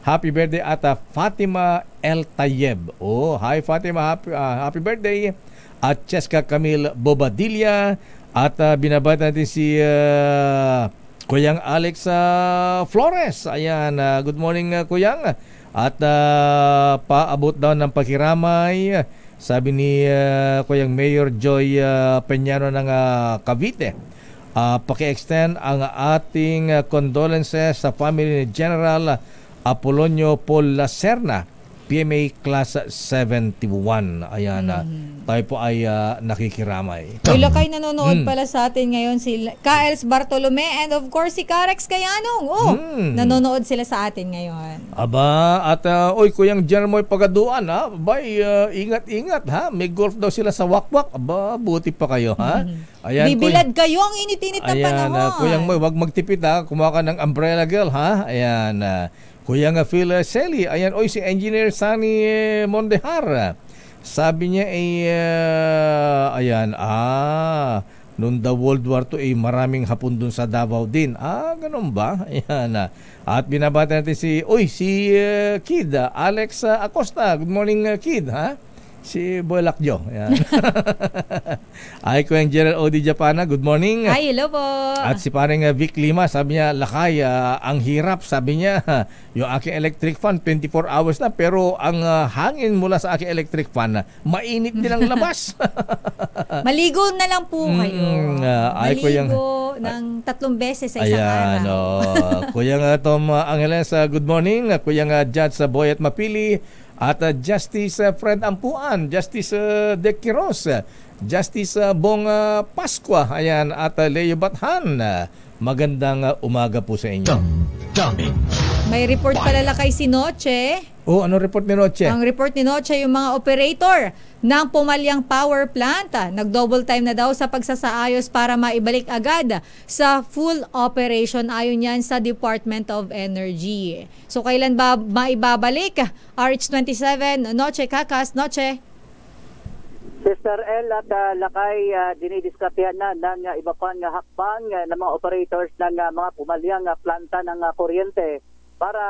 S1: happy birthday. At Fatima El Tayeb. Hi Fatima, happy birthday. At Cheska Camille Bobadilla. At binabati natin si Kuyang Alex Flores. Ayan, good morning Kuyang. At paabot daw ng pakiramay, sabi ni Kuyang Mayor Joy Peñano ng Cavite. Paki-extend ang ating condolences sa family ni General Apolonio Paul Lacerna, PMA Class 71. Ayan, tayo po ay nakikiramay.
S7: Lakay, nanonood pala sa atin ngayon si Kaels Bartolome and of course si Karex Kayanong. Nanonood sila sa atin ngayon.
S1: At Kuyang Jermoy Pagaduan, ha? Ingat-ingat, ha? May golf daw sila sa Wakwak. Buti pa kayo, ha? Ayan,
S7: bibilad kayo ang init-init na panahon.
S1: Kuyang Moy, wag magtipid, ha? Kumuha ka ng umbrella girl, ha? Ayan, Kuyang Phil Selly. Ayan, si Engineer Sunny Mondehar. Sabi niya noong the World War II maraming Hapon dun sa Davao din. Ganun ba? Ayan. At binabati natin si Kid, Alex Acosta. Good morning, Kid, ha? Si Boy Lakjo. Ayan. Ay, Kuyang Gerald Odi Japana, good morning.
S7: Hi, hello po.
S1: At si paring Vic Lima, sabi niya, Lakay, ang hirap, sabi niya, yung aking electric fan, 24 hours na, pero ang hangin mula sa aking electric fan, mainit din ang labas.
S7: Maligo na lang po kayo. Maligo ng 3 beses sa isang araw.
S1: Kuyang Tom Angeles, good morning. Kuyang Judge Boyet Mapili, at Justice Fred Ampuan, Justice De Quiros, Justice Bong Pasqua, ayan, at Leo Bathan. Magandang umaga po sa inyo.
S14: Daming
S7: May report pala kay si Noche.
S1: Ano report ni Noche?
S7: Ang report ni Noche, yung mga operator ng Pumalyang Power Plant nag-double time na daw sa pagsasaayos para maibalik agad sa full operation ayon yan sa Department of Energy. So kailan ba maibabalik? RH27, Noche Kakas, Noche.
S16: Sister L at Lakay, dinidiskartehan na ng iba pang hakbang ng mga operators ng mga pumalyang planta ng kuryente para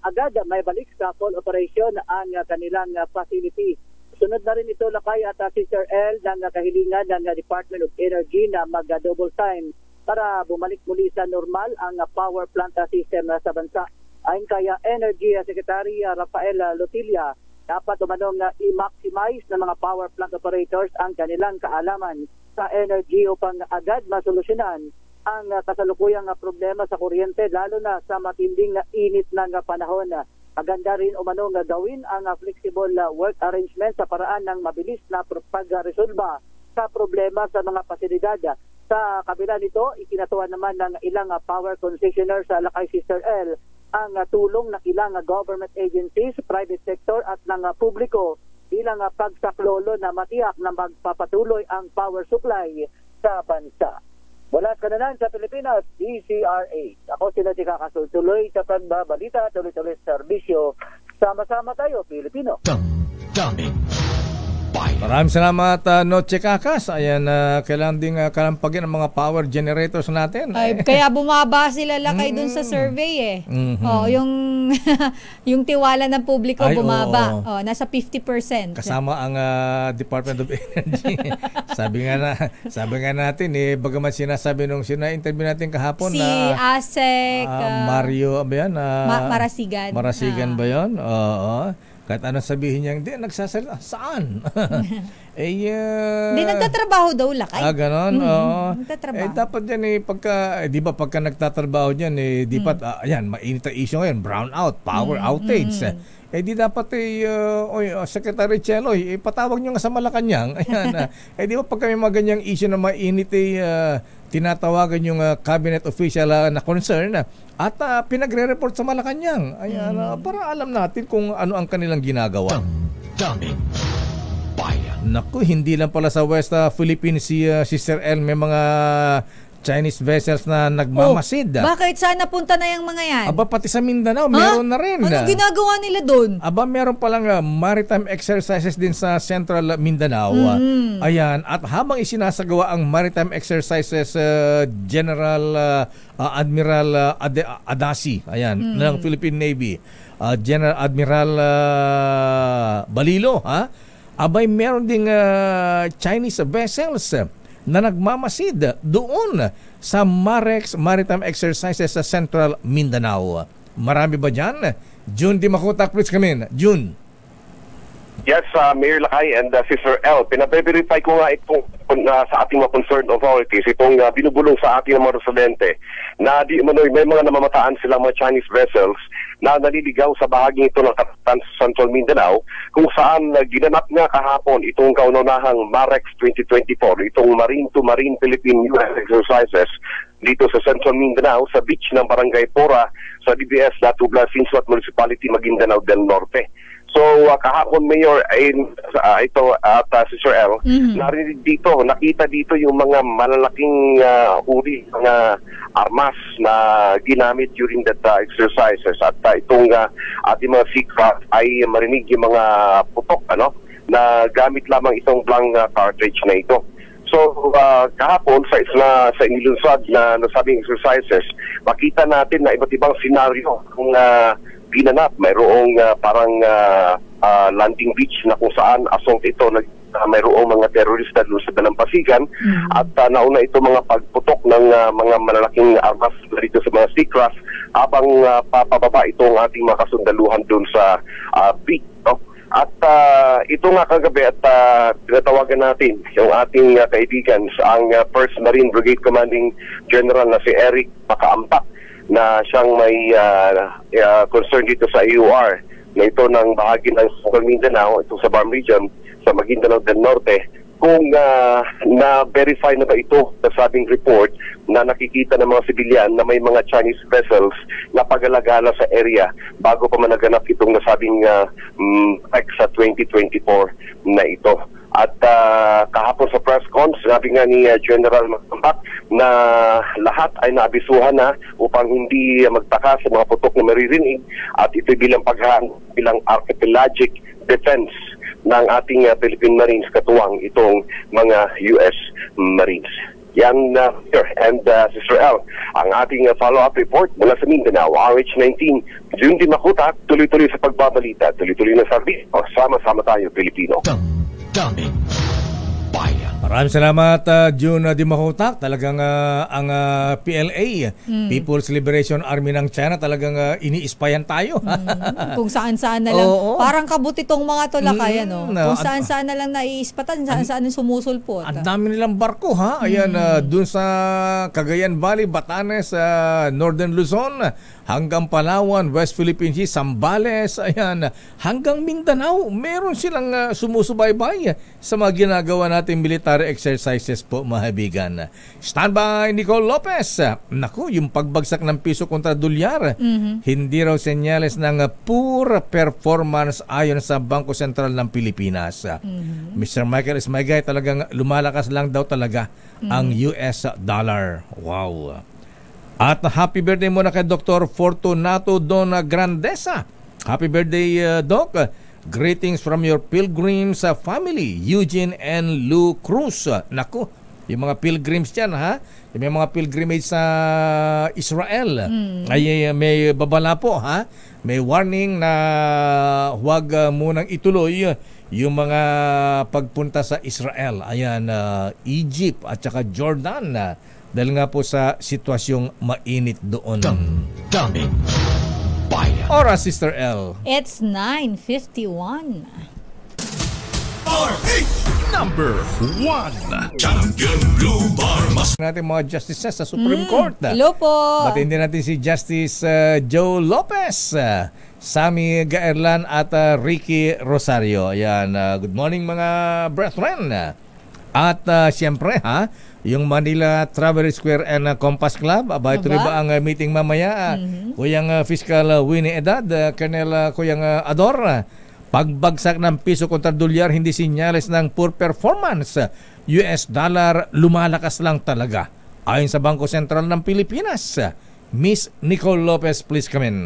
S16: agad may balik sa full operation ang kanilang facility. Sunod na rin ito, Lakay at Sister L, ng kahilingan ng Department of Energy na mag-double time para bumalik muli sa normal ang power plant system sa bansa. Ayon kay Energy Secretary Rafael Lotilla, dapat umanong i-maximize ng mga power plant operators ang kanilang kaalaman sa energy upang agad masolusyonan ang kasalukuyang problema sa kuryente lalo na sa matinding init ng panahon. Maganda rin umanong gawin ang flexible work arrangement sa paraan ng mabilis na pagresolba sa problema sa mga pasilidad. Sa kabila nito, ikinatuwa naman ng ilang power concessionaires sa Lakay Sister L ang tulong ng ilang government agencies, private sector at ng publiko bilang pagsaklolo na matiyak na magpapatuloy ang power supply sa bansa. Mula sa kananan sa Pilipinas, DCRH. Ako sila di kakasutuloy sa pagbabalita, tuloy-tuloy serbisyo. Sama-sama tayo, Pilipino.
S14: Daming
S1: Maraming salamat, Noche Kakas. Ayan, kailangan din kalampagin ang mga power generators natin.
S7: Ay, kaya bumaba sila, Lakay, dun sa survey yung tiwala ng publiko bumaba. Nasa 50%.
S1: Kasama ang Department of Energy. sabi nga natin, bagamat sinasabi nung interview natin kahapon
S7: si ASEC
S1: Mario, ba yan?
S7: Marasigan.
S1: Marasigan ba yun? Oo. Kahit anong sabihin niya, hindi, nagsasalita. Saan?
S7: Hindi, nagtatrabaho daw, Lakay.
S1: Ganon?
S7: Nagtatrabaho.
S1: Dapat yan di ba pagka nagtatrabaho niyan, dapat, ayan, mainit ang issue ngayon, brownout, power outage. Di dapat Secretary Cheloy, patawag nyo nga sa Malacanang. Ayan, di ba pagka may mga ganyang issue na mainit, tinatawagan yung cabinet official na concern at pinagre-report sa Malacanang. Ayan, para alam natin kung ano ang kanilang ginagawa.
S14: Daming bayan.
S1: Naku, hindi lang pala sa West Philippines si Sister L, may mga Chinese vessels na nagmamasid.
S7: Bakit? Saan napunta na yung mga yan?
S1: Aba, pati sa Mindanao, meron na rin.
S7: Anong ginagawa nila doon?
S1: Aba, meron palang maritime exercises din sa Central Mindanao. Ayan, at habang isinasagawa ang maritime exercises, General Admiral Adasi, ayan, ng Philippine Navy, General Admiral Balilo, abay, meron ding Chinese vessels na nagmamasid doon sa MAREX Maritime Exercises sa Central Mindanao. Marami ba dyan? June Di Makutak, please come in. June.
S11: Yes, Mayor Lakay and Sister L. Pinabe-verify ko nga itong sa ating mga concerned authorities, itong binubulong sa ating mga residente na may mga namamataan silang mga Chinese vessels na naliligaw sa bahaging ito ng Katatan sa Central Mindanao kung saan ginanap nga kahapon itong kaunahang MAREX 2024, itong Marine-to-Marine Philippine US exercises dito sa Central Mindanao sa beach ng Barangay Pora sa DBS Latubla, Sinsuat Municipality, Maguindanao del Norte. So kahapon, Mayor, ito at Sister L, narinig dito, nakita dito yung mga malalaking uri, mga armas na ginamit during that exercises. At itong ating mga seacraft ay marinig yung mga putok, na gamit lamang itong blank cartridge na ito. So kahapon sa inilunsad na nasabing exercises, makita natin na iba't ibang senaryo kung ginanap. Mayroong parang landing beach na kung saan assault ito, mayroong mga terorista doon sa Dalampasigan at nauna ito mga pagputok ng mga malalaking armas dito sa mga seacraft habang papababa itong ating mga kasundaluhan doon sa beach. At ito nga kagabi at tinatawagan natin yung ating kaibigan ang 1st Marine Brigade Commanding General na si Eric Makaampak na siyang may concern dito sa EUR na ito ng bahagi ng Central Mindanao, ito sa BARM region, sa Maguindanao del Norte,
S17: kung na-verify na ba ito sa sabing report na nakikita ng mga sibilyan na may mga Chinese vessels na pagalagala sa area bago pa managanap itong nasabing sa 2024 na ito. At kahapon sa press con, sinabi nga ni General Magtambak na lahat ay naabisuhan na upang hindi magtaka sa mga putok na maririnig at ito bilang bilang archipelagic defense ng ating Philippine Marines katuwang itong mga US Marines. Yan, and Sister L, ang ating follow-up report mula sa Mindanao, RH19, June Di Makuta, tuloy-tuloy sa pagbabalita, tuloy-tuloy na service, sama-sama tayo, Pilipino.
S14: Daming bayan.
S1: Maraming salamat, June Di Makuta. Talagang ang PLA, People's Liberation Army ng China, talagang iniispayan tayo.
S7: Kung saan-saan na lang.
S1: Oo.
S7: Parang kabutitong mga tulakay, kung saan-saan na lang naiispatan, saan-saan sumusulpot.
S1: Ang dami nilang barko, ha? Ayan, dun sa Cagayan Valley, Batanes, Northern Luzon, hanggang Palawan, West Philippine Sea, Zambales, ayan, hanggang Mindanao. Meron silang sumusubaybay sa mga ginagawa natin military exercises po, mga kaibigan. Standby, Nicole Lopez. Naku, yung pagbagsak ng piso kontra dolyar, hindi raw senyales ng poor performance ayon sa Bangko Sentral ng Pilipinas. Mr. Michael Ismaygay, talagang lumalakas lang daw talaga ang US dollar. Wow. At happy birthday muna kay Dr. Fortunato Dona Grandesa. Happy birthday, Doc. Greetings from your pilgrims family, Eugene and Lou Cruz. Naku, yung mga pilgrims dyan, ha? Yung mga pilgrimage sa Israel. Ay may babala po, ha? May warning na huwag munang ituloy yung mga pagpunta sa Israel. Ayan, Egypt at saka Jordan. Dahil nga po sa sitwasyong mainit doon.
S14: Daming bayan.
S1: Oras, Sister L.
S7: It's 9:51.
S12: Number 1. Champion Blue Bar Mas
S1: natin mga justices sa Supreme Court.
S7: Hello po.
S1: Batiin din natin si Justice Joe Lopez, Sammy Gaerlan at Ricky Rosario. Ayan, good morning mga brethren. At siyempre, yung Manila Travel Square and Compass Club, tuloy ba ang meeting mamaya? Kuyang Fiscal Winnie Edad, Colonel Kuyang Ador, pagbagsak ng piso kontra dolyar hindi sinyales ng poor performance. US dollar lumalakas lang talaga. Ayon sa Bangko Sentral ng Pilipinas. Miss Nicole Lopez, please come in.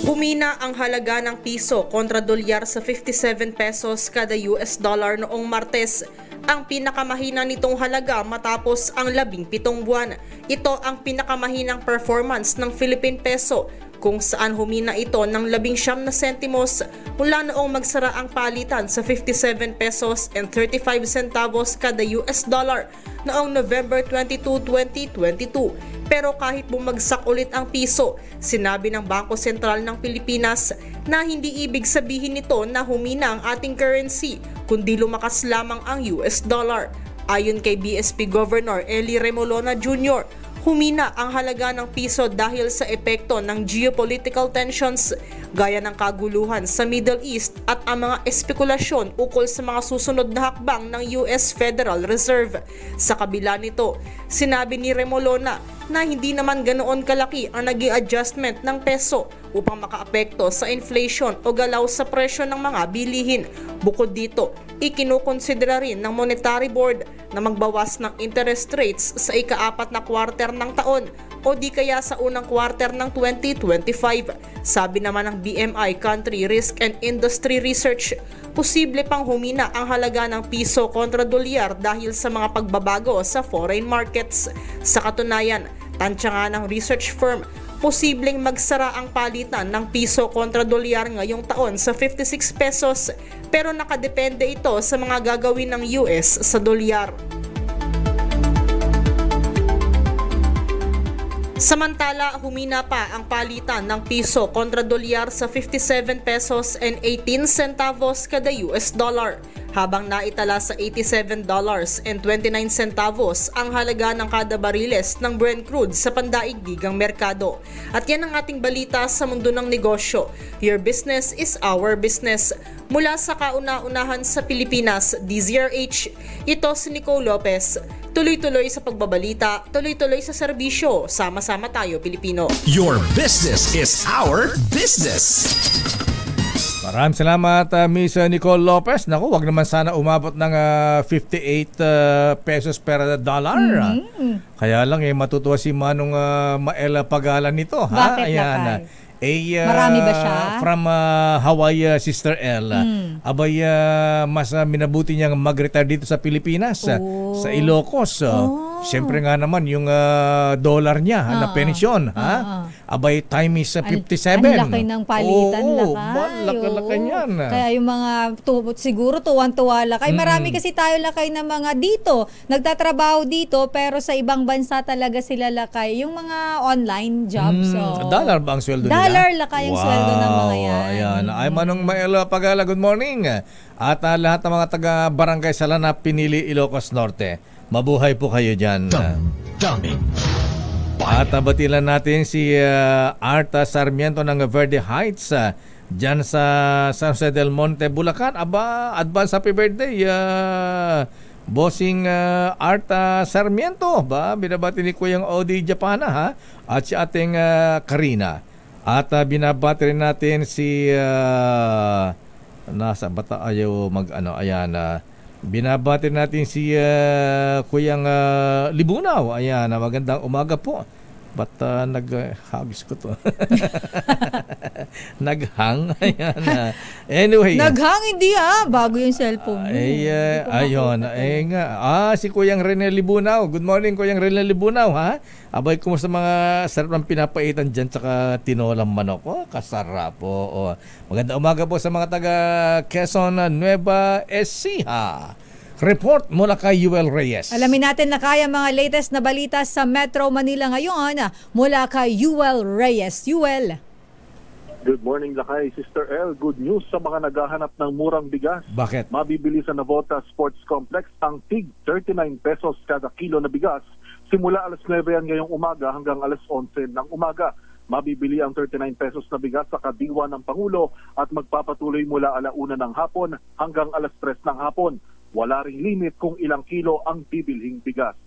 S18: Humina ang halaga ng piso kontra dolyar sa 57 pesos kada US dollar noong Martes. Ang pinakamahina nitong halaga matapos ang 17 buwan. Ito ang pinakamahinang performance ng Philippine peso kung saan humina ito ng 19 na sentimos mula noong magsara ang palitan sa 57 pesos and 35 centavos kada US dollar noong November 22, 2022. Pero kahit bumagsak ulit ang piso, sinabi ng Bangko Sentral ng Pilipinas na hindi ibig sabihin nito na humina ang ating currency, kundi lumakas lamang ang US dollar. Ayon kay BSP Governor Eli Remolona Jr., humina ang halaga ng piso dahil sa epekto ng geopolitical tensions gaya ng kaguluhan sa Middle East at ang mga espekulasyon ukol sa mga susunod na hakbang ng US Federal Reserve. Sa kabila nito, sinabi ni Remolona na hindi naman ganoon kalaki ang naging adjustment ng peso upang makaapekto sa inflation o galaw sa presyo ng mga bilihin. Bukod dito, ikinukonsidera rin ng Monetary Board na magbawas ng interest rates sa ika-4 na quarter ng taon o di kaya sa unang quarter ng 2025. Sabi naman ng BMI Country Risk and Industry Research, posible pang humina ang halaga ng piso kontra dolyar dahil sa mga pagbabago sa foreign markets. Sa katunayan, tansya nga ng research firm, posibleng magsara ang palitan ng piso kontra dolyar ngayong taon sa 56 pesos pero nakadepende ito sa mga gagawin ng US sa dolyar. Samantala, humina pa ang palitan ng piso kontra dolyar sa 57 pesos and 18 centavos kada US dollar. habang naitala sa $87.29 ang halaga ng kada bariles ng Brent crude sa pandaigdigang merkado. At yan ang ating balita sa mundo ng negosyo. Your business is our business. Mula sa kauna-unahan sa Pilipinas, DZRH, ito si Nicole Lopez. Tuloy-tuloy sa pagbabalita, tuloy-tuloy sa serbisyo. Sama-sama tayo, Pilipino.
S19: Your business is our business.
S1: Maraming salamat, Miss Nicole Lopez. Naku, wag naman sana umabot ng 58 pesos per dollar. Kaya lang matutuwa si Manong Maela Pagalan nito.
S7: Bakit,
S1: Ayan.
S7: Marami ba siya?
S1: From Hawaii, Sister L. Abay, mas minabuti niyang mag-retire dito sa Pilipinas, sa Ilocos. Siyempre nga naman, yung dollar niya na pensyon. Abay, time is 57.
S7: Ang laki ng palitan,
S1: Laki niyan.
S7: Kaya yung mga, siguro tuwan-tuwa lakay. Marami kasi tayo lakay na mga dito. Nagtatrabaho dito, pero sa ibang bansa talaga sila lakay. Yung mga online jobs.
S1: Dollar ba ang sweldo nila?
S7: Dollar lakay ang sweldo ng mga yan.
S1: Ayan. Ay, Manong Maela Pagala, good morning. At lahat ng mga taga-barangay Salana, Pinili, Ilocos Norte. Mabuhay po kayo dyan. At batilan natin si Arta Sarmiento ng Verde Heights dyan sa San Jose del Monte, Bulacan. Aba, advance happy birthday, bossing Arta Sarmiento. Binabati ni Kuyang Odi Japana at si ating Karina. At binabati rin natin si nasa bata ayaw ayan. Binabati natin si Kuyang Libunaw. Ayan, magandang umaga po. Ba't naghagis ko to? Naghang? Ayan. Anyway.
S7: Naghang hindi bago yung cellphone mo.
S1: Ayun. Si Kuyang Rene Libunaw. Good morning, Kuyang Rene Libunaw, Abay, kumusta mga sarap ng pinapaitan dyan tsaka tinolang manok? Kasarap po. Magandang umaga po sa mga taga Quezon, Nueva Ecija. Report mula kay Yuel Reyes.
S7: Alamin natin na kaya mga latest na balita sa Metro Manila ngayon mula kay Yuel Reyes. Yuel.
S20: Good morning, Lakay. Sister L, good news sa mga naghahanap ng murang bigas.
S1: Bakit?
S20: Mabibili sa Navota Sports Complex ang tig 39 pesos kada kilo na bigas. Simula alas 9 yan ngayong umaga hanggang alas 11 ng umaga. Mabibili ang 39 pesos na bigas sa kadiwa ng Pangulo at magpapatuloy mula alauna ng hapon hanggang alas 3 ng hapon. Wala ring limit kung ilang kilo ang bibilhing bigas.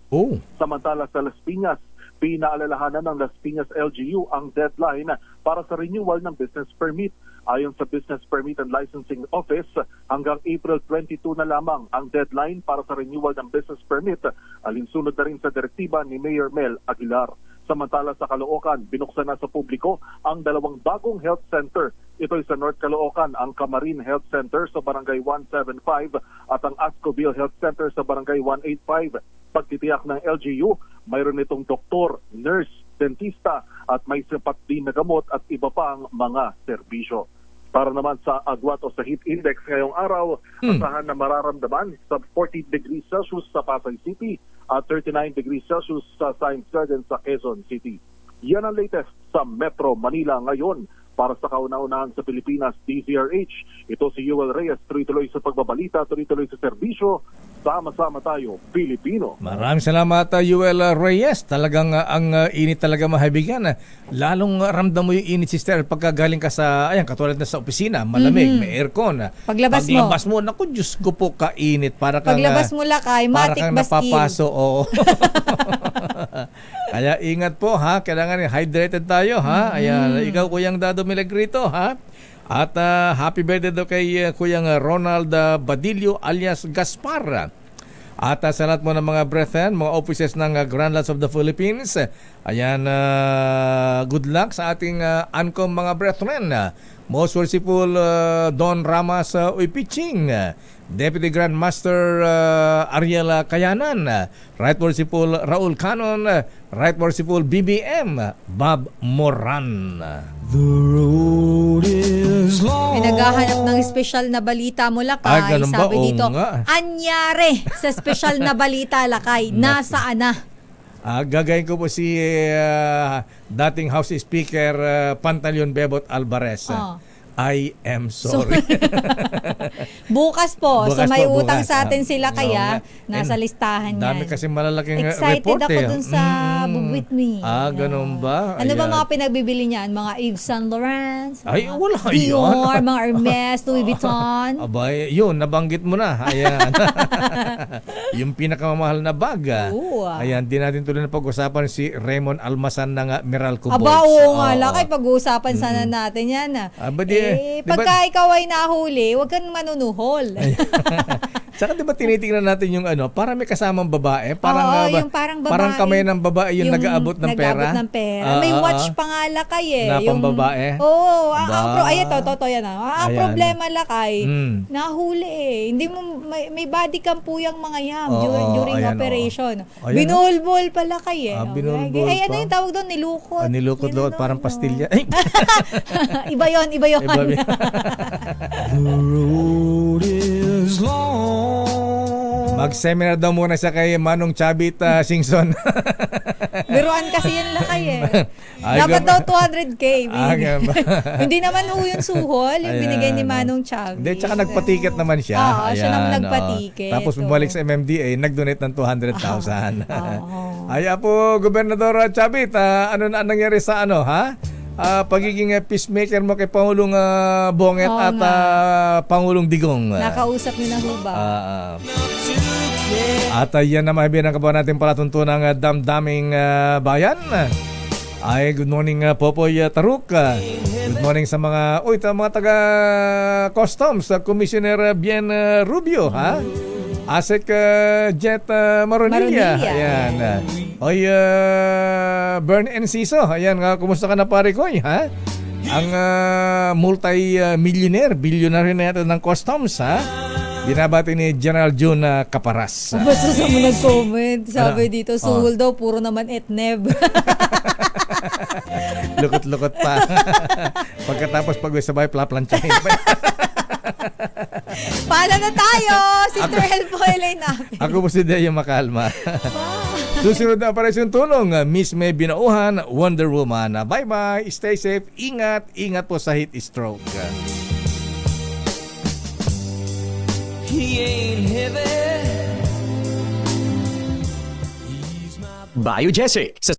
S20: Samantala sa Las Piñas, pinaalalahanan ng Las Piñas LGU ang deadline para sa renewal ng business permit. Ayon sa Business Permit and Licensing Office, hanggang April 22 na lamang ang deadline para sa renewal ng business permit, alinsunod na rin sa direktiba ni Mayor Mel Aguilar. Samantala sa Caloocan, binuksan na sa publiko ang dalawang bagong health center. Ito ay sa North Caloocan, ang Camarin Health Center sa Barangay 175 at ang Ascoville Health Center sa Barangay 185. Pagtitiyak ng LGU, mayroon itong doktor, nurse, dentista at may sapat din na gamot at iba pang mga serbisyo. Para naman sa agwat o sa heat index ngayong araw, asahan na mararamdaman sa 40 degrees Celsius sa Pasay City at 39 degrees Celsius sa Science Garden sa Quezon City. Yan ang latest sa Metro Manila ngayon. Para sa kauna-unahan sa Pilipinas, DZRH, ito si Yuel Reyes, tuloy-tuloy sa pagbabalita, tuloy-tuloy sa serbisyo. Sama-sama tayo, Pilipino.
S1: Maraming salamat, Yuel Reyes. Talagang ang init talaga mahabigan. Lalong ramdam mo yung init, sister, pagka galing ka sa, katulad na sa opisina, malamig, may aircon.
S7: Paglabas
S1: mo, naku, Diyos ko po, kainit.
S7: Paglabas mo lakay, matik
S1: baskin. Napapaso, Kaya ingat po, kailangan hydrated tayo, Ayan, ikaw, Kuyang Dado Milagrito, At happy birthday daw kay Kuyang Ronald Badillo alias Gaspar. At sa lahat mo ng mga brethren, mga officers ng Grand Lands of the Philippines, ayan, good luck sa ating ANCOM mga brethren. Most worshipful Don Ramas Uipiching, Deputy Grand Master Ariel Kayanan, Right Worshipful Raul Canon, Right Worshipful BBM Bob Moran.
S7: The road is long. May naghahanap ng special na balita mo, Lakay. Sabi dito, anyari sa special na balita, Lakay. Nasaan na?
S1: Gagayin ko po si dating House Speaker Pantaleon Bebot Alvarez. I am sorry.
S7: Bukas po.
S1: Bukas
S7: so may
S1: po,
S7: utang
S1: bukas.
S7: sa atin sila kaya
S1: Oo
S7: nasa listahan yan.
S1: Dami kasi malalaking
S7: Excited
S1: report
S7: ako dun sa With Me.
S1: Ganun ba?
S7: Ano ba
S1: Ayan.
S7: mga pinagbibili niyan? Mga Yves Saint Laurent?
S1: Ay, wala
S7: Dior,
S1: yan.
S7: mga Hermes, Louis Vuitton.
S1: Abay, yun, nabanggit mo na. Ayan. Yung pinakamamahal na bag. Ayan, di natin tuloy na pag-usapan si Raymond Almasan ng Meralco Boys.
S7: Aba, oo nga, lakay pag-uusapan sana natin yan. Pagka ikaw ay nahuli, huwag kang manunuhol.
S1: Saka diba tinitingnan natin yung para may kasamang babae? Parang,
S7: yung parang babae.
S1: Parang kamay ng babae yung nag-aabot ng pera.
S7: Nag-aabot ng pera. May watch pa nga lakay
S1: Na pambabae?
S7: Oo. Ito yan. Ang problema lakay, nahuli Hindi mo, may body cam po yung mga yam during operation. Binuhol-buhol pala lakay
S1: binuhol-buhol
S7: ano yung tawag doon? Nilukot.
S1: Nilukot-lukot, parang pastilya.
S7: Iba yun.
S1: Mag-seminar daw muna siya kay Manong Chabit Singson.
S7: Biruan kasi yan lakay Dapat daw 200K. Hindi naman yung suhol, yung binigay ni Manong Chabit.
S1: Hindi, tsaka nagpatiket naman siya.
S7: Siya naman nagpatiket.
S1: Tapos bumalik sa MMDA, nag-donate ng 200,000. Ay po, Gobernador Chabit, ano na nangyari sa pagiging peacemaker mo kay Pangulong Bonget at Pangulong Digong?
S7: Nakausap niyo na ho ba?
S1: At yan na mahibiyan ang kabahan natin palatuntunang damdaming bayan. Ay, good morning Popoy Taruk. Good morning sa mga taga-customs, Commissioner Bien Rubio, Asek Jet Maronilla. Ayan. Bern Enciso. Ayan, kumusta ka na pare ko? Ang multi-millionaire, billionaire na ito ng customs, binabati ni General June Caparas.
S7: Basta sa mga nag-comment, sabi dito, suhol daw, puro naman etneb.
S1: Lukot-lukot pa. Pagkatapos pag-usabay, plaplansyahin pa.
S7: Pala na tayo! Sister Helpo, Elaine namin.
S1: Ako po si Deo Makalma. Susunod na operasyon tulong, Miss May Binauhan, Wonder Woman. Bye-bye, stay safe, ingat po sa heat stroke.
S21: He ain't heavy.
S5: Biogesic sa